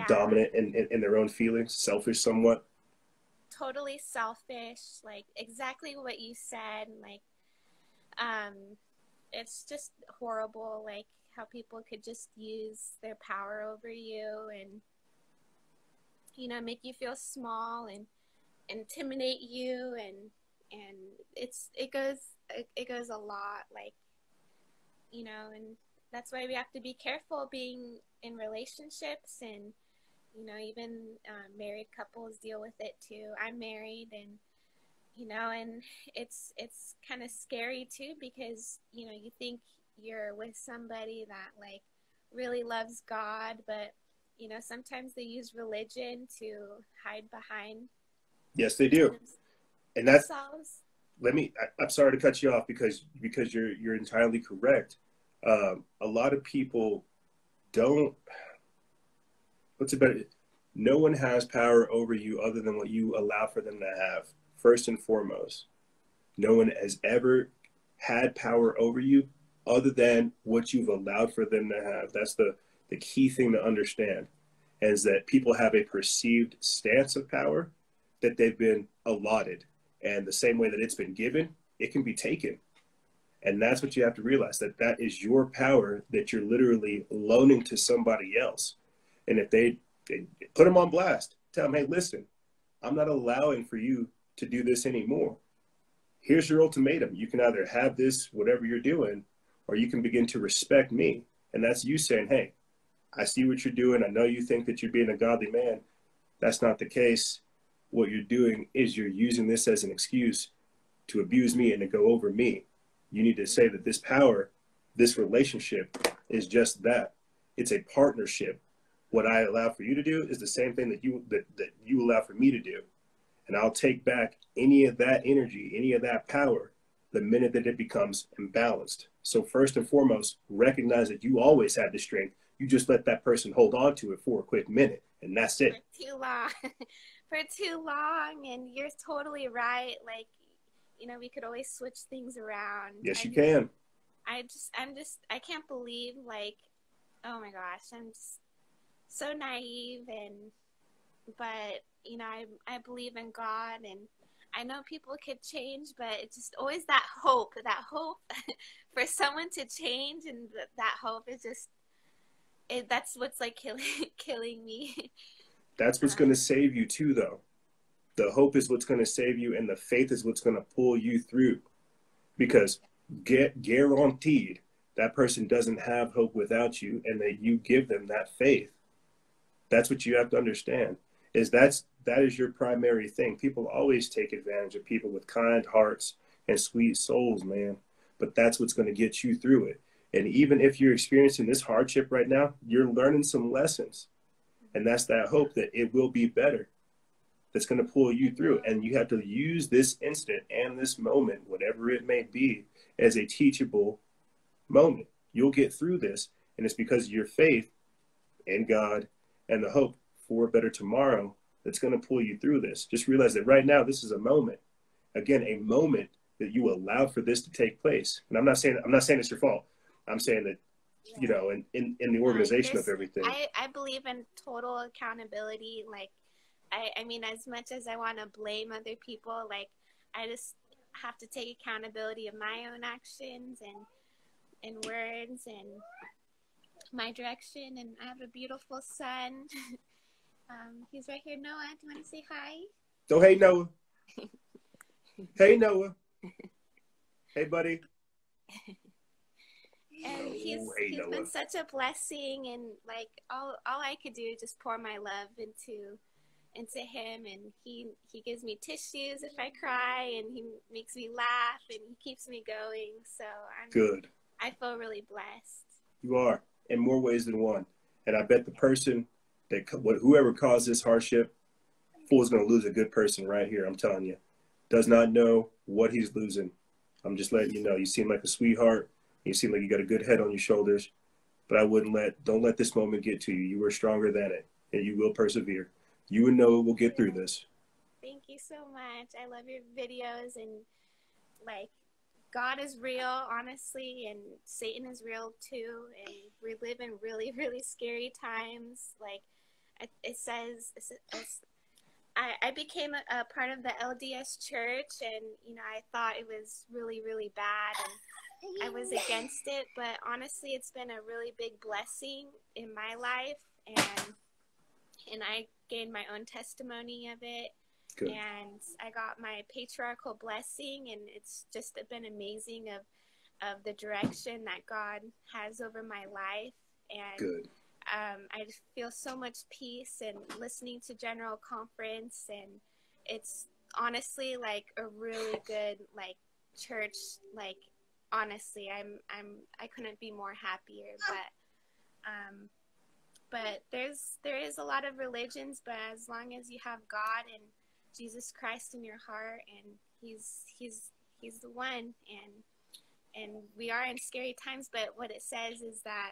dominant in their own feelings, selfish somewhat? Totally selfish, like exactly what you said. Like, it's just horrible, like how people could just use their power over you and, you know, make you feel small and intimidate you, and it goes a lot, like, you know, and that's why we have to be careful being in relationships, and, you know, even married couples deal with it too. I'm married, and, you know, and it's kind of scary too, because, you know, you think you're with somebody that like really loves God, but, you know, sometimes they use religion to hide behind. Yes, they do. And that's, I'm sorry to cut you off because you're entirely correct. A lot of people don't, no one has power over you other than what you allow for them to have. First and foremost, no one has ever had power over you other than what you've allowed for them to have. That's the key thing to understand, is that people have a perceived stance of power that they've been allotted. And the same way that it's been given, it can be taken. And that's what you have to realize, that is your power that you're literally loaning to somebody else. And if they put them on blast, tell them, hey, listen, I'm not allowing for you to do this anymore. Here's your ultimatum. You can either have this, whatever you're doing, or you can begin to respect me. And that's you saying, hey, I see what you're doing. I know you think that you're being a godly man. That's not the case. What you're doing is you're using this as an excuse to abuse me and to go over me. You need to say that this power, this relationship is just that. It's a partnership. What I allow for you to do is the same thing that you allow for me to do. And I'll take back any of that energy, any of that power, the minute that it becomes imbalanced. So first and foremost, recognize that you always had the strength. You just let that person hold on to it for a quick minute, and that's it. For too long. For too long, and you're totally right. Like, you know, we could always switch things around. Yes, you can. I can't believe, like, oh my gosh, I'm just so naive, but, you know, I believe in God, and I know people could change, but it's just always that hope for someone to change, and that hope is just, that's what's like killing me. That's what's going to save you too, though. The hope is what's going to save you, and the faith is what's going to pull you through. Because guaranteed, that person doesn't have hope without you, and that you give them that faith. That's what you have to understand. That is your primary thing. People always take advantage of people with kind hearts and sweet souls, man. But that's what's going to get you through it. And even if you're experiencing this hardship right now, you're learning some lessons. And that's that hope that it will be better. That's going to pull you through. And you have to use this instant and this moment, whatever it may be, as a teachable moment. You'll get through this. And it's because of your faith in God and the hope for a better tomorrow that's going to pull you through this. Just realize that right now, this is a moment. Again, a moment that you allowed for this to take place. And I'm not saying it's your fault. I'm saying that, you know, in the organization of everything. I believe in total accountability. Like, I mean, as much as I want to blame other people, like, I just have to take accountability of my own actions and words and my direction. And I have a beautiful son. He's right here. Noah, do you want to say hi? Oh, hey, Noah. Hey, Noah. Hey, buddy. And he's been such a blessing, and like all I could do is just pour my love into him, and he gives me tissues if I cry, and he makes me laugh, and he keeps me going. So I'm good. I feel really blessed. You are, in more ways than one. And I bet the person whoever caused this hardship, fool's going to lose a good person right here. I'm telling you, does not know what he's losing. I'm just letting you know. You seem like a sweetheart. You seem like you got a good head on your shoulders, but don't let this moment get to you. You are stronger than it, and you will persevere. You and Noah will get through this. Thank you so much. I love your videos, and like, God is real, honestly, and Satan is real too. And we live in really, really scary times. Like it says, I became a part of the LDS church, and I thought it was really, really bad, and I was against it. But honestly, it's been a really big blessing in my life, and I gained my own testimony of it. Good. And I got my patriarchal blessing, and it's just been amazing of the direction that God has over my life. And good. I just feel so much peace and listening to General Conference, and it's honestly like a really good like church. Like honestly, I couldn't be more happier. But there is a lot of religions, but as long as you have God and Jesus Christ in your heart, and he's the one, and we are in scary times, but what it says is that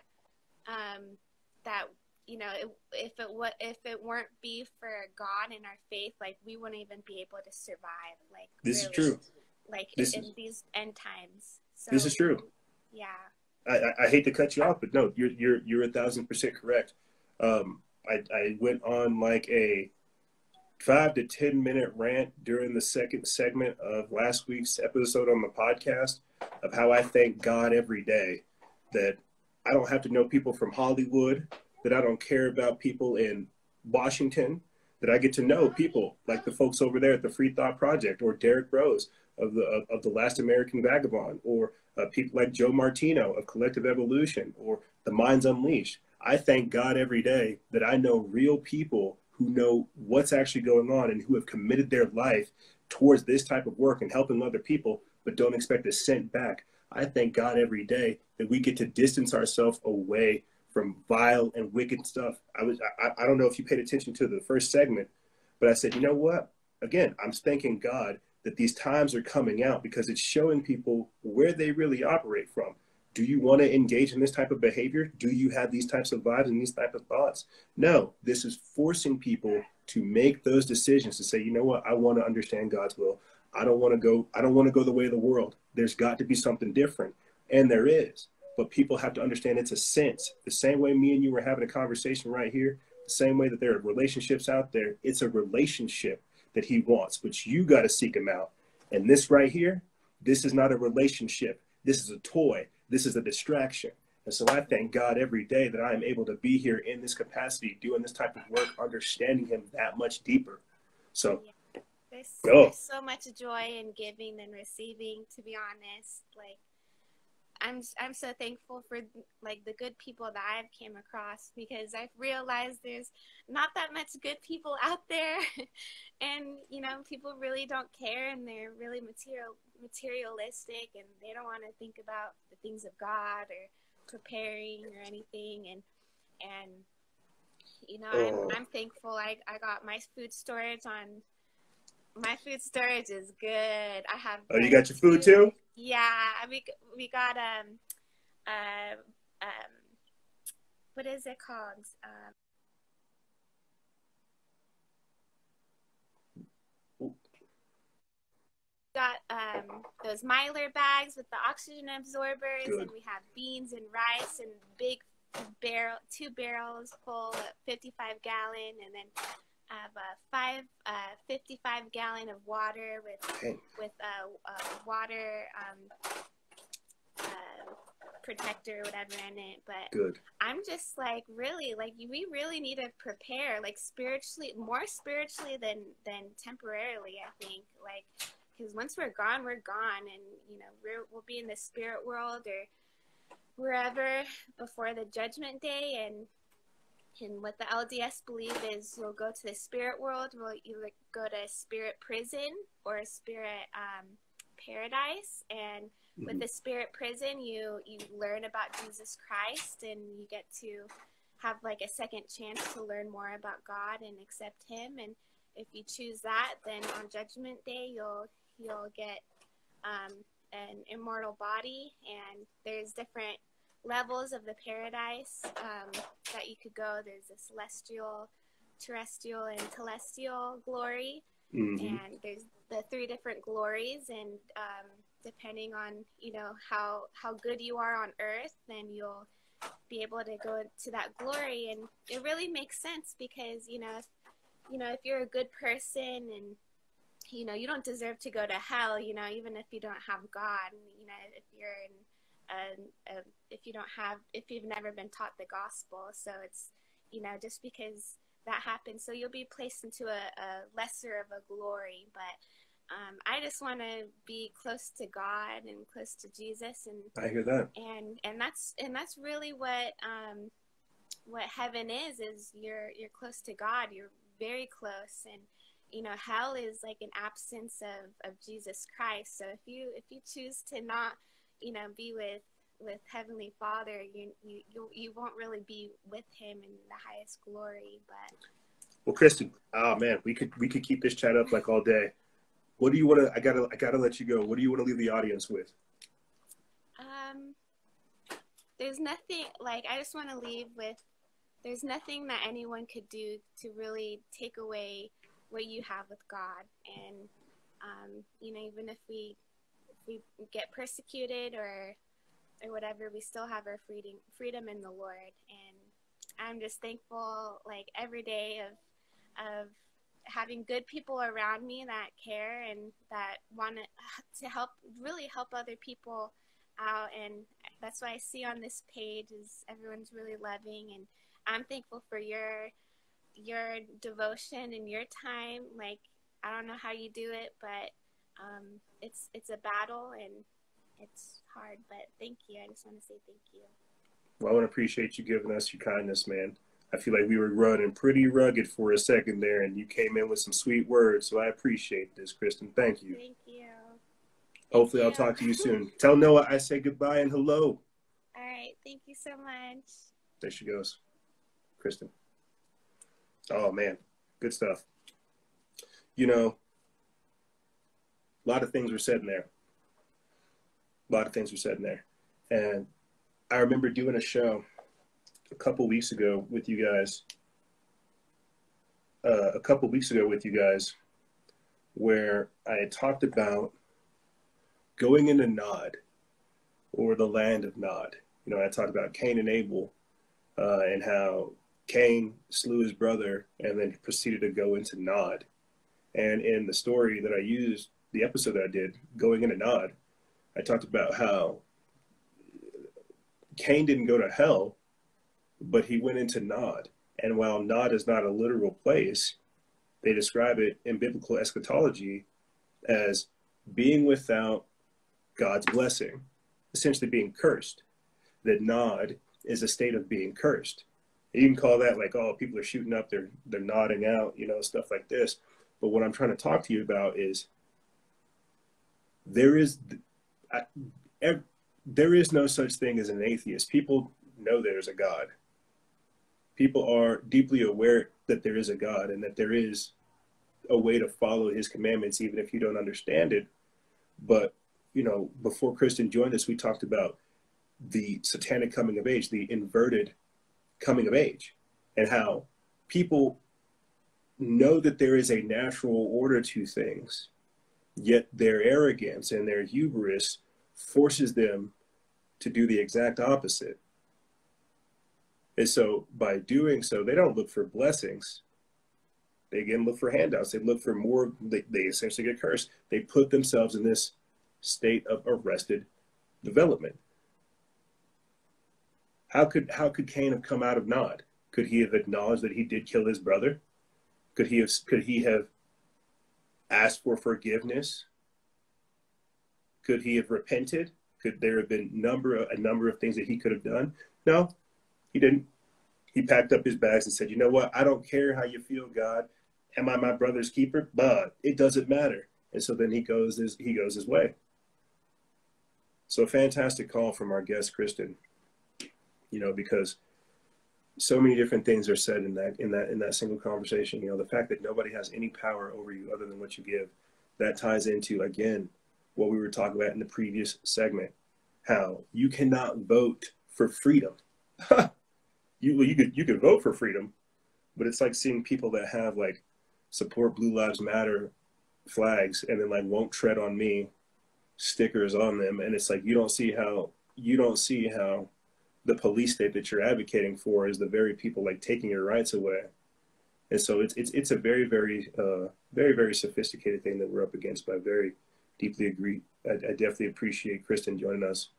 if it weren't be for God and our faith, like we wouldn't even be able to survive. Like this really, is true. Like in these end times. So, this is true. Yeah. I hate to cut you off, but no, you're 1,000% correct. I went on like a 5 to 10 minute rant during the second segment of last week's episode on the podcast of how I thank God every day that I don't have to know people from Hollywood, that I don't care about people in Washington, that I get to know people like the folks over there at the Free Thought Project, or Derek Rose of the Last American Vagabond, or people like Joe Martino of Collective Evolution, or the Minds Unleashed. I thank God every day that I know real people who know what's actually going on and who have committed their life towards this type of work and helping other people, but don't expect a cent back. I thank God every day that we get to distance ourselves away from vile and wicked stuff. I don't know if you paid attention to the first segment, but I said, you know what? Again, I'm thanking God that these times are coming out because it's showing people where they really operate from. Do you want to engage in this type of behavior? Do you have these types of vibes and these type of thoughts? No, this is forcing people to make those decisions to say, you know what? I want to understand God's will. I don't want to go the way of the world. There's got to be something different. And there is. But people have to understand it's a sense. The same way me and you were having a conversation right here, the same way that there are relationships out there, it's a relationship that he wants, but you got to seek him out. And this right here, this is not a relationship. This is a toy. This is a distraction. And so I thank God every day that I am able to be here in this capacity, doing this type of work, understanding him that much deeper. So there's so much joy in giving and receiving, to be honest. Like I'm so thankful for like the good people that I've came across, because I've realized there's not that much good people out there, and people really don't care, and they're really materialistic, and they don't want to think about the things of God or preparing or anything, and I'm thankful. I got my food storage on. My food storage is good. I have. Oh, you got your food too? Yeah, we got what is it called? Got those Mylar bags with the oxygen absorbers, good. And we have beans and rice and big two barrels full, 55-gallon, and then have a 55-gallon of water with water protector or whatever in it. But good. I'm just like, really, like, we really need to prepare, like, more spiritually than temporarily, I think, like, because once we're gone, and we'll be in the spirit world or wherever before the judgment day. And what the LDS believe is you'll go to the spirit world, you'll either go to spirit prison or a spirit paradise. And with the spirit prison, you learn about Jesus Christ, and you get to have like a second chance to learn more about God and accept him. And if you choose that, then on judgment day, you'll get an immortal body, and there's different levels of the paradise that you could go. There's the celestial, terrestrial, and telestial glory. And there's the 3 different glories, and depending on, you know, how good you are on earth, then you'll be able to go to that glory. And it really makes sense because, you know, if you're a good person and, you know, you don't deserve to go to hell, you know, even if you don't have God, you know, if you're in if you've never been taught the gospel. So it's, you know, just because that happens, so you'll be placed into a lesser of a glory. But I just want to be close to God and close to Jesus, and I hear that. And that's really what heaven is you're close to God. You're very close. And you know, hell is like an absence of Jesus Christ. So if you choose to not, you know, be with Heavenly Father, you won't really be with him in the highest glory. But well, Kristen, oh man, we could keep this chat up like all day. What do you want to? I gotta let you go. What do you want to leave the audience with? There's nothing, like, I just want to leave with, there's nothing that anyone could do to really take away what you have with God. And you know, even if we get persecuted or whatever, we still have our freedom in the Lord. And I'm just thankful, like, every day of having good people around me that care and that want to really help other people out. And that's why I see on this page is everyone's really loving, and I'm thankful for your devotion and your time. Like, I don't know how you do it, but it's a battle and it's hard, but thank you. I just want to say thank you. Well, I want to appreciate you giving us your kindness, man. I feel like we were running pretty rugged for a second there, and you came in with some sweet words, so I appreciate this, Kristen. Thank you. Thank you. Hopefully I'll talk to you soon. Tell Noah I say goodbye and hello. All right. Thank you so much. There she goes. Kristen. Oh, man. Good stuff. You know, a lot of things were said in there. And I remember doing a show a couple weeks ago with you guys, where I had talked about going into Nod, or the land of Nod. You know, I talked about Cain and Abel, and how Cain slew his brother and then proceeded to go into Nod. And in the story that I used, the episode that I did, going into Nod, I talked about how Cain didn't go to hell, but he went into Nod. And while Nod is not a literal place, they describe it in biblical eschatology as being without God's blessing, essentially being cursed. That Nod is a state of being cursed. You can call that like, oh, people are shooting up, they're nodding out, you know, stuff like this. But what I'm trying to talk to you about is there is no such thing as an atheist. People know there's a God. People are deeply aware that there is a God and that there is a way to follow his commandments, even if you don't understand it. But, you know, before Kristen joined us, we talked about the satanic coming of age, the inverted coming of age, and how people know that there is a natural order to things, yet their arrogance and their hubris forces them to do the exact opposite. And so by doing so, they don't look for blessings. They again look for handouts. They look for more. They essentially get cursed. They put themselves in this state of arrested development. How could Cain have come out of Nod? Could he have acknowledged that he did kill his brother? Could he have asked for forgiveness? Could he have repented? Could there have been a number of things that he could have done? No, he didn't. He packed up his bags and said, you know what? I don't care how you feel, God. Am I my brother's keeper? But it doesn't matter. And so then he goes his way. So a fantastic call from our guest, Kristen, you know, because so many different things are said in that single conversation. You know, the fact that nobody has any power over you other than what you give, that ties into, again, what we were talking about in the previous segment, how you cannot vote for freedom. You could vote for freedom, but it's like seeing people that have like support Blue Lives Matter flags and then like won't tread on me stickers on them, and it's like you don't see how the police state that you're advocating for is the very people like taking your rights away. And so it's a very, very, very sophisticated thing that we're up against. But I very deeply agree. I definitely appreciate Kristen joining us,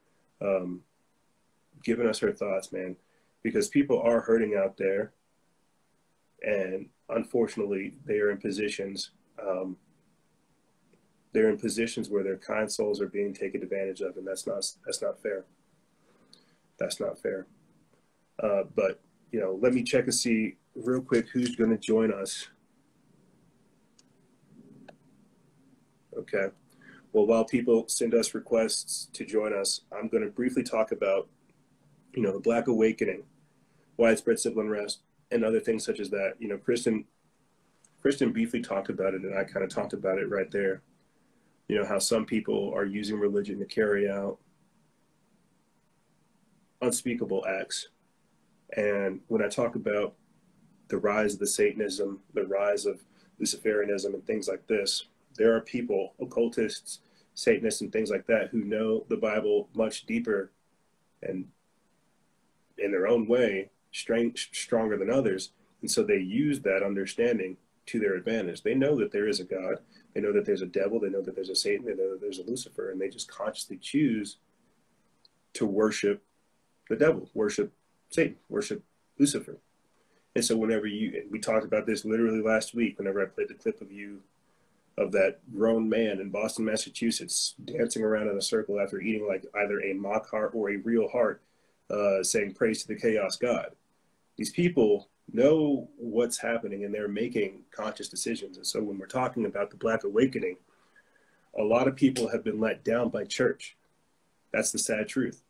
giving us her thoughts, man, because people are hurting out there, and unfortunately, they are in positions. They're in positions where their kind souls are being taken advantage of, and that's not fair. That's not fair. But you know, let me check and see real quick who's going to join us. Okay. Well, while people send us requests to join us, I'm going to briefly talk about, you know, the Black Awakening, widespread civil unrest, and other things such as that. You know, Kristen briefly talked about it, and I kind of talked about it right there. You know, how some people are using religion to carry out unspeakable acts. And when I talk about the rise of the Satanism, the rise of Luciferianism and things like this, there are people, occultists, Satanists and things like that, who know the Bible much deeper and in their own way, stronger than others. And so they use that understanding to their advantage. They know that there is a God. They know that there's a devil. They know that there's a Satan. They know that there's a Lucifer. And they just consciously choose to worship the devil, worship Satan, worship Lucifer. And so whenever we talked about this literally last week, whenever I played the clip of you, of that grown man in Boston, Massachusetts, dancing around in a circle after eating like either a mock heart or a real heart, saying praise to the chaos God. These people know what's happening and they're making conscious decisions. And so when we're talking about the Black Awakening, a lot of people have been let down by church. That's the sad truth.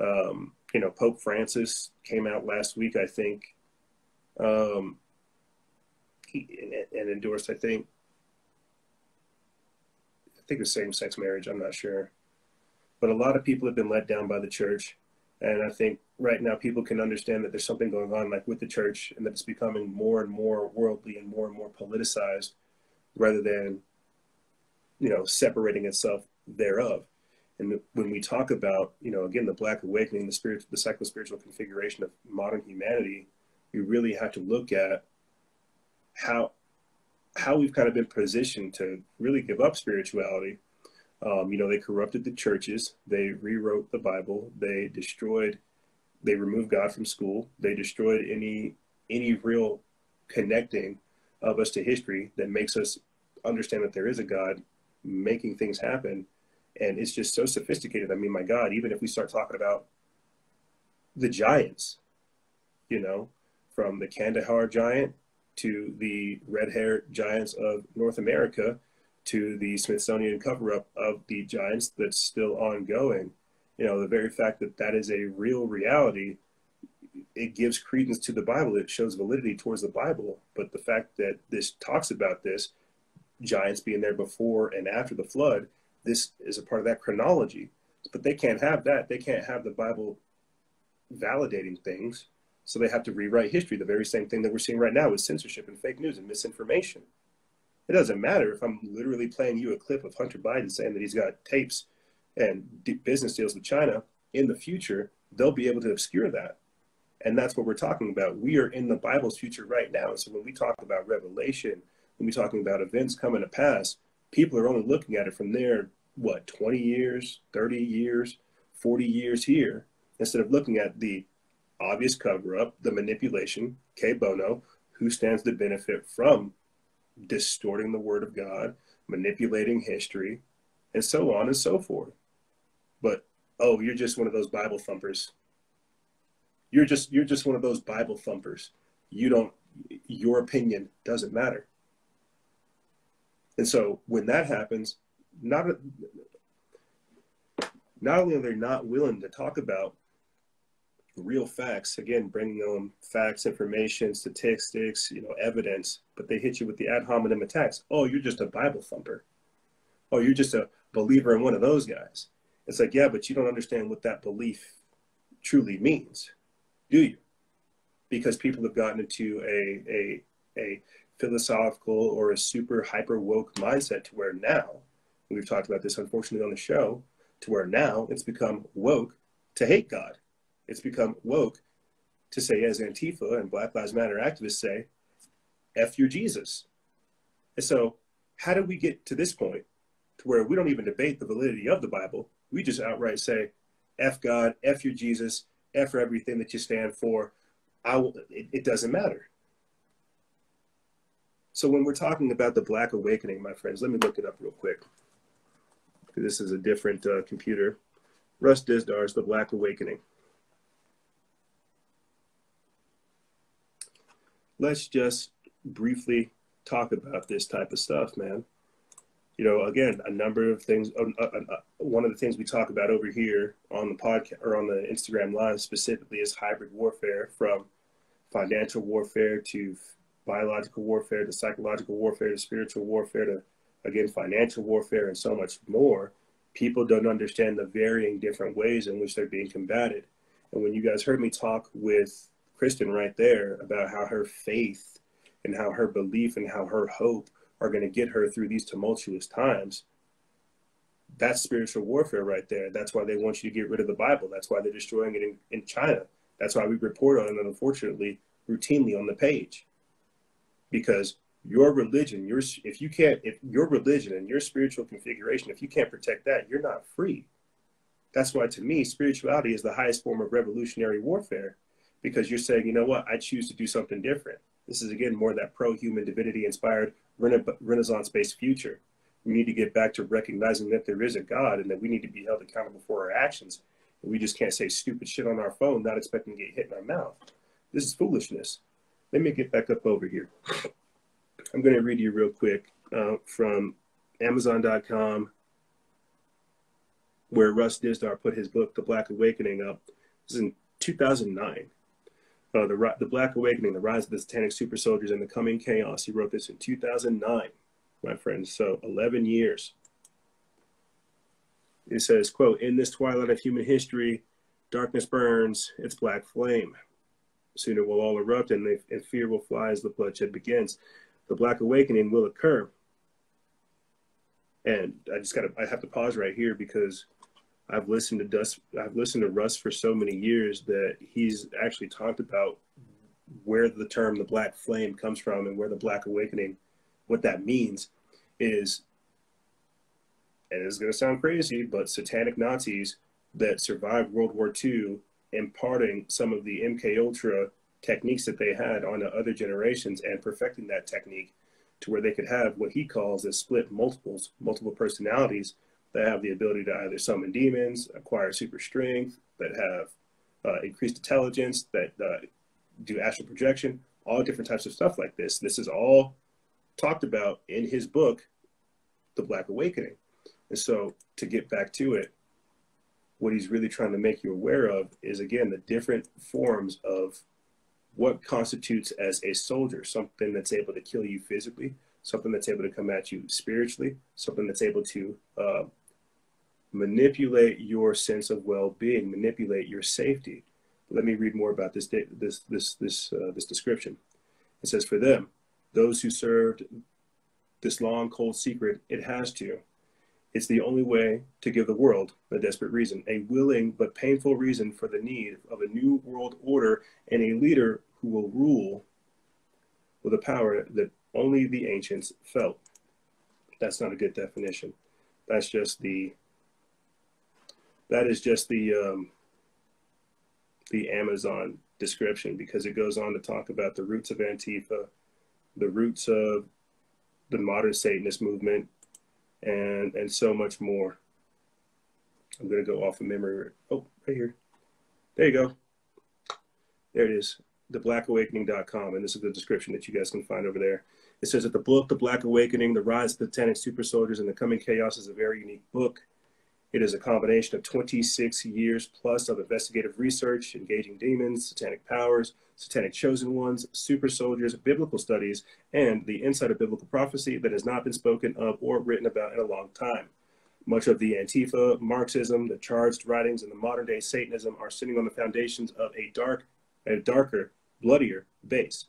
You know, Pope Francis came out last week, I think, and endorsed, I think it was same-sex marriage, I'm not sure. But a lot of people have been let down by the church. And I think right now people can understand that there's something going on like with the church, and that it's becoming more and more worldly and more politicized rather than, you know, separating itself thereof. And when we talk about, you know, again, the Black Awakening, the psycho-spiritual configuration of modern humanity, we really have to look at how we've kind of been positioned to really give up spirituality. You know, they corrupted the churches. They rewrote the Bible. They removed God from school. They destroyed any real connecting of us to history that makes us understand that there is a God making things happen. And it's just so sophisticated. I mean, my God, even if we start talking about the giants, you know, from the Kandahar giant to the red-haired giants of North America, to the Smithsonian cover-up of the giants that's still ongoing, you know, the very fact that that is a real reality, it gives credence to the Bible. It shows validity towards the Bible. But the fact that this talks about this, giants being there before and after the flood, this is a part of that chronology. But they can't have that. They can't have the Bible validating things. So they have to rewrite history, the very same thing that we're seeing right now with censorship and fake news and misinformation. It doesn't matter if I'm literally playing you a clip of Hunter Biden saying that he's got tapes and business deals with China. In the future, they'll be able to obscure that. And that's what we're talking about. We are in the Bible's future right now. And so when we talk about Revelation, when we're talking about events coming to pass, people are only looking at it from their, 20 years, 30 years, 40 years here, instead of looking at the obvious cover-up, the manipulation, que bono, who stands to benefit from distorting the word of God, manipulating history, and so on and so forth. But, oh, you're just one of those Bible thumpers. You're just one of those Bible thumpers. Your opinion doesn't matter. And so when that happens, not only are they not willing to talk about real facts, again, bringing them facts, information, statistics, evidence, but they hit you with the ad hominem attacks. Oh, you're just a Bible thumper. oh, you're just a believer in one of those guys. It's like, yeah, but you don't understand what that belief truly means, do you? Because people have gotten into a philosophical or a super hyper woke mindset to where now, and we've talked about this unfortunately on the show, to where now it's become woke to hate God. It's become woke to say, as Antifa and Black Lives Matter activists say, F your Jesus. And so how do we get to this point to where we don't even debate the validity of the Bible? We just outright say, F God, F your Jesus, F for everything that you stand for. It doesn't matter. So when we're talking about the Black Awakening, my friends, let me look it up real quick. This is a different computer. Russ Disdar's The Black Awakening. Let's just briefly talk about this type of stuff, man. You know, again, a number of things. One of the things we talk about over here on the podcast or on the Instagram Live specifically is hybrid warfare, from financial warfare to biological warfare to psychological warfare to spiritual warfare to, again, financial warfare and so much more. People don't understand the varying different ways in which they're being combated. And when you guys heard me talk with Kristen right there about how her faith and how her belief and how her hope are going to get her through these tumultuous times, that's spiritual warfare right there. That's why they want you to get rid of the Bible. That's why they're destroying it in China. That's why we report on it, unfortunately, routinely on the page. Because your religion, if your religion and your spiritual configuration, if you can't protect that, you're not free. That's why, to me, spirituality is the highest form of revolutionary warfare, because you're saying, you know what, I choose to do something different. This is, again, more that pro-human, divinity-inspired, Renaissance-based future. We need to get back to recognizing that there is a God and that we need to be held accountable for our actions. And we just can't say stupid shit on our phone, not expecting to get hit in our mouth. This is foolishness. Let me get back up over here. I'm going to read you real quick from Amazon.com, where Russ Disdar put his book, The Black Awakening, up. This is in 2009. The Black Awakening, The Rise of the Satanic Super Soldiers and the Coming Chaos. He wrote this in 2009, my friends, so 11 years. It says, quote, "In this twilight of human history, darkness burns its black flame. Soon it will all erupt and fear will fly as the bloodshed begins. The Black Awakening will occur." And I have to pause right here because I've listened to Russ for so many years that he's actually talked about where the term the Black Flame comes from and where the Black Awakening, what that means is, and it's going to sound crazy, but satanic Nazis that survived World War II imparting some of the MK Ultra techniques that they had on other generations and perfecting that technique to where they could have what he calls as split multiple personalities that have the ability to either summon demons, acquire super strength, that have increased intelligence, that do astral projection, all different types of stuff like this. This is all talked about in his book, The Black Awakening. And so to get back to it, what he's really trying to make you aware of is, again, the different forms of what constitutes as a soldier, something that's able to kill you physically, something that's able to come at you spiritually, something that's able to manipulate your sense of well-being, manipulate your safety. Let me read more about this description. It says, "For them, those who served this long, cold secret, it has to. It's the only way to give the world a desperate reason, a willing but painful reason for the need of a new world order and a leader who will rule with a power that only the ancients felt." That's not a good definition. That is just the Amazon description, because it goes on to talk about the roots of Antifa, the roots of the modern Satanist movement, and so much more. I'm going to go off of memory. Oh, right here. There you go. There it is. TheBlackAwakening.com. And this is the description that you guys can find over there. It says that the book, The Black Awakening, The Rise of the Satanic Super Soldiers and the Coming Chaos, is a very unique book. It is a combination of 26 years plus of investigative research, engaging demons, satanic powers, satanic chosen ones, super soldiers, biblical studies, and the insight of biblical prophecy that has not been spoken of or written about in a long time. Much of the Antifa, Marxism, the charged writings, and the modern day Satanism are sitting on the foundations of a darker, bloodier base.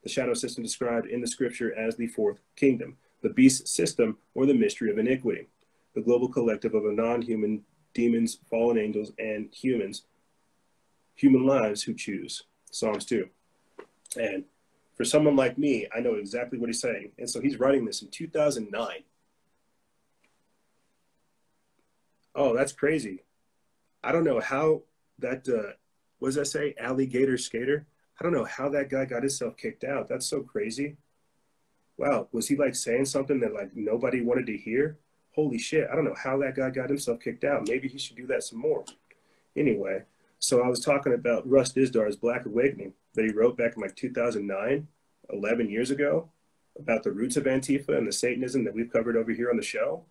The shadow system described in the scripture as the fourth kingdom, the beast system, or the mystery of iniquity, the global collective of a non-human demons, fallen angels, and human lives who choose. Psalms 2. And for someone like me, I know exactly what he's saying. And so he's writing this in 2009. Oh, that's crazy. I don't know how that, what does that say? Alligator skater? I don't know how that guy got himself kicked out. That's so crazy. Wow. Was he like saying something that like nobody wanted to hear? Holy shit. I don't know how that guy got himself kicked out. Maybe he should do that some more. Anyway, so I was talking about Russ Dizdar Black Awakening that he wrote back in like 2009, 11 years ago, about the roots of Antifa and the Satanism that we've covered over here on the show.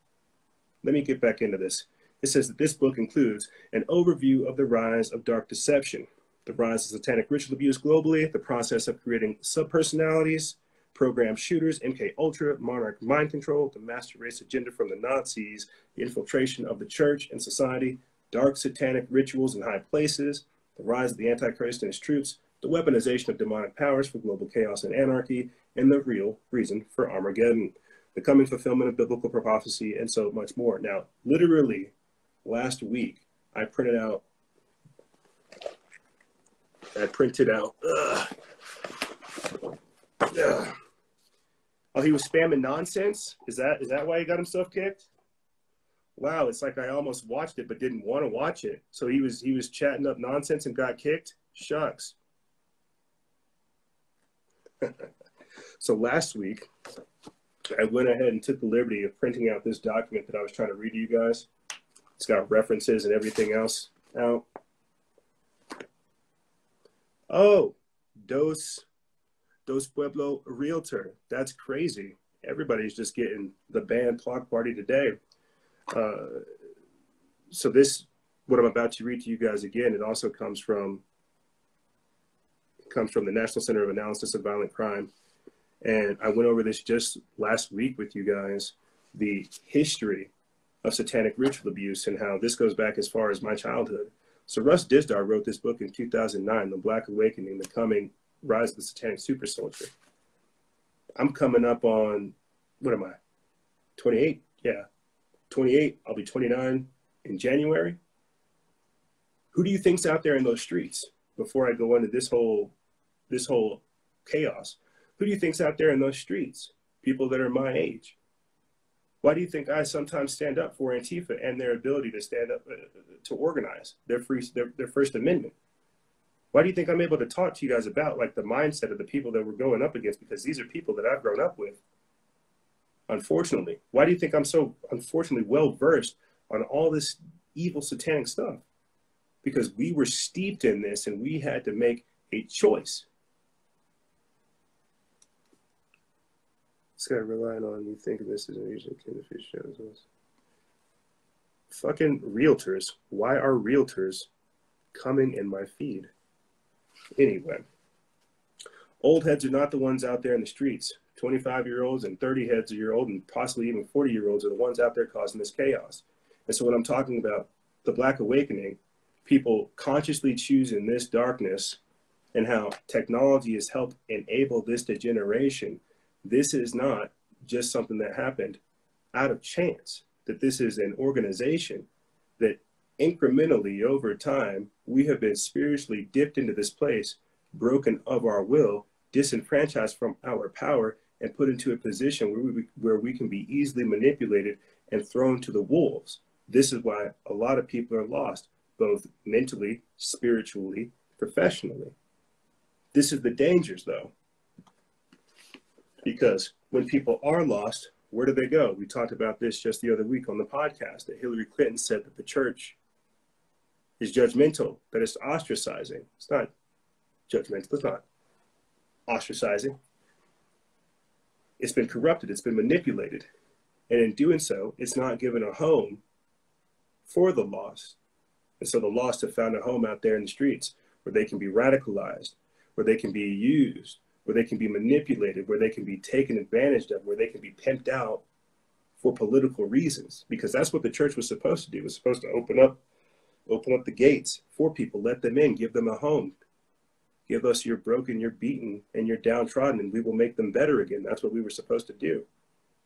Let me get back into this. It says that this book includes an overview of the rise of dark deception, the rise of satanic ritual abuse globally, the process of creating subpersonalities, program shooters, MK Ultra, monarch mind control, the master race agenda from the Nazis, the infiltration of the church and society, dark satanic rituals in high places, the rise of the Antichrist and his troops, the weaponization of demonic powers for global chaos and anarchy, and the real reason for Armageddon, the coming fulfillment of biblical prophecy, and so much more. Now, literally, last week, I printed out. Oh, he was spamming nonsense? Is that why he got himself kicked? Wow, it's like I almost watched it but didn't want to watch it. So he was chatting up nonsense and got kicked? Shucks. So last week, I went ahead and took the liberty of printing out this document that I was trying to read to you guys. It's got references and everything else out. Oh, Dos Pueblo Realtor. That's crazy. Everybody's just getting the band block party today. So this, what I'm about to read to you guys again, it also comes from the National Center of Analysis of Violent Crime. And I went over this just last week with you guys, the history of satanic ritual abuse and how this goes back as far as my childhood. So Russ Dizdar wrote this book in 2009, The Black Awakening, The Coming Rise of the Satanic Super Soldier. I'm coming up on, what am I, 28? Yeah, 28. I'll be 29 in January. Who do you think's out there in those streets? Before I go into this whole chaos, who do you think's out there in those streets? People that are my age. Why do you think I sometimes stand up for Antifa and their ability to stand up to organize their First Amendment? Why do you think I'm able to talk to you guys about like the mindset of the people that we're going up against? Because these are people that I've grown up with. Unfortunately, why do you think I'm so unfortunately well versed on all this evil satanic stuff? Because we were steeped in this and we had to make a choice. This guy relying on you think of this as an usual kind of fish shows us. Fucking realtors. Why are realtors coming in my feed? Anyway, old heads are not the ones out there in the streets. 25-year-olds and 30-year-olds and possibly even 40-year-olds are the ones out there causing this chaos. And so when I'm talking about the Black Awakening, people consciously choosing this darkness and how technology has helped enable this degeneration, this is not just something that happened out of chance, that this is an organization that incrementally over time, we have been spiritually dipped into this place, broken of our will, disenfranchised from our power, and put into a position where we can be easily manipulated and thrown to the wolves. This is why a lot of people are lost, both mentally, spiritually, professionally. This is the dangers, though. Because when people are lost, where do they go? We talked about this just the other week on the podcast, that Hillary Clinton said that the church is judgmental, that it's ostracizing. It's not judgmental. It's not ostracizing. It's been corrupted. It's been manipulated. And in doing so, it's not given a home for the lost. And so the lost have found a home out there in the streets where they can be radicalized, where they can be used, where they can be manipulated, where they can be taken advantage of, where they can be pimped out for political reasons, because that's what the church was supposed to do. It was supposed to open up the gates for people, let them in, give them a home. Give us your broken, your beaten, and your downtrodden, and we will make them better again. That's what we were supposed to do.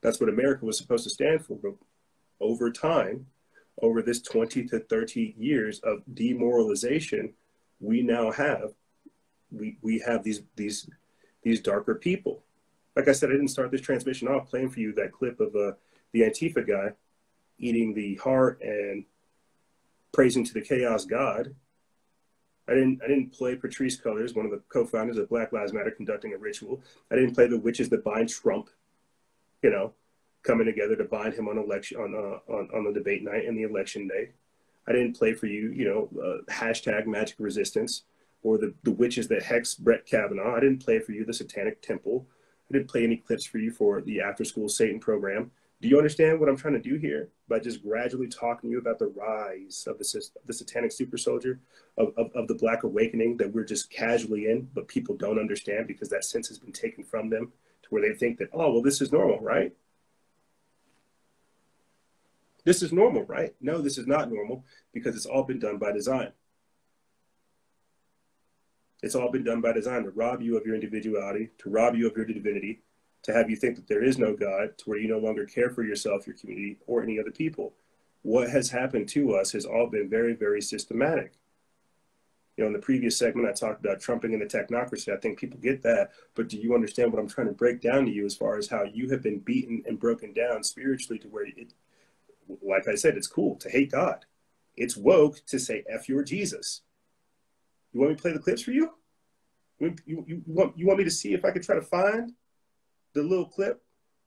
That's what America was supposed to stand for. But over time, over this 20 to 30 years of demoralization, we now have, we have these darker people. Like I said, I didn't start this transmission off playing for you that clip of the Antifa guy eating the heart and praising to the chaos god. I didn't play Patrisse Cullors, one of the co-founders of Black Lives Matter, conducting a ritual. I didn't play the witches that bind Trump, you know, coming together to bind him on the debate night and the election day. I didn't play for you, you know, hashtag magic resistance, or the witches that hex Brett Kavanaugh. I didn't play for you the Satanic Temple. I didn't play any clips for you for the After School Satan program. Do you understand what I'm trying to do here? By just gradually talking to you about the rise of the satanic super soldier, of the Black awakening that we're just casually in, but people don't understand because that sense has been taken from them to where they think that, oh, well, this is normal, right? This is normal, right? No, this is not normal, because it's all been done by design. It's all been done by design to rob you of your individuality, to rob you of your divinity, to have you think that there is no God, to where you no longer care for yourself, your community, or any other people. What has happened to us has all been very, very systematic. You know, in the previous segment, I talked about trumping in the technocracy. I think people get that, but do you understand what I'm trying to break down to you as far as how you have been beaten and broken down spiritually to where, like I said, it's cool to hate God. It's woke to say, F your Jesus. You want me to play the clips for you? You want me to see if I could try to find the little clip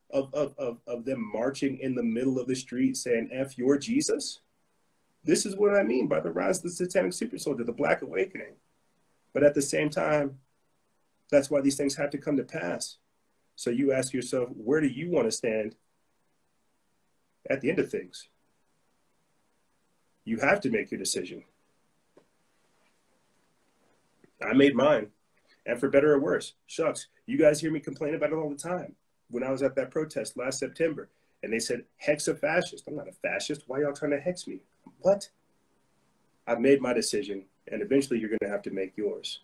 of them marching in the middle of the street saying, F your Jesus? This is what I mean by the rise of the satanic super soldier, the Black awakening. But at the same time, that's why these things have to come to pass. So you ask yourself, where do you want to stand at the end of things? You have to make your decision. I made mine. And for better or worse, shucks, you guys hear me complain about it all the time. When I was at that protest last September, and they said, hex a fascist. I'm not a fascist. Why are y'all trying to hex me? What? I've made my decision, and eventually you're going to have to make yours.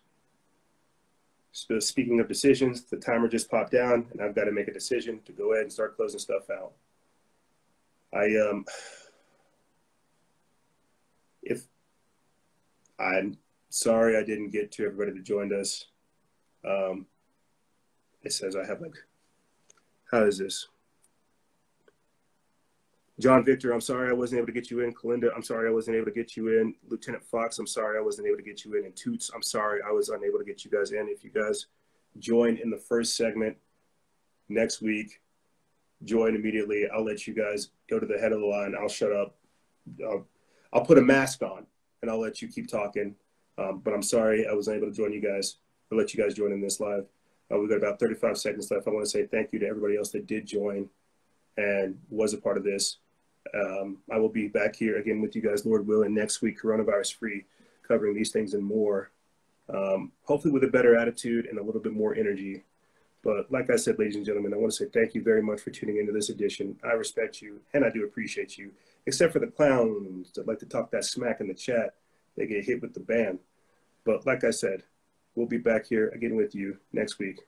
So speaking of decisions, the timer just popped down, and I've got to make a decision to go ahead and start closing stuff out. I'm sorry I didn't get to everybody that joined us. It says I have how is this? John Victor, I'm sorry I wasn't able to get you in. Kalinda, I'm sorry I wasn't able to get you in. Lieutenant Fox, I'm sorry I wasn't able to get you in. And Toots, I'm sorry I was unable to get you guys in. If you guys join in the first segment next week, join immediately. I'll let you guys go to the head of the line. I'll shut up. I'll put a mask on and I'll let you keep talking. But I'm sorry I wasn't able to join you guys. I'll let you guys join in this live. We've got about 35 seconds left. I want to say thank you to everybody else that did join and was a part of this. I will be back here again with you guys, Lord willing, next week, coronavirus free, covering these things and more. Hopefully with a better attitude and a little bit more energy. But like I said, ladies and gentlemen, I want to say thank you very much for tuning into this edition. I respect you and I do appreciate you, except for the clowns that like to talk that smack in the chat. They get hit with the ban. But like I said, we'll be back here again with you next week.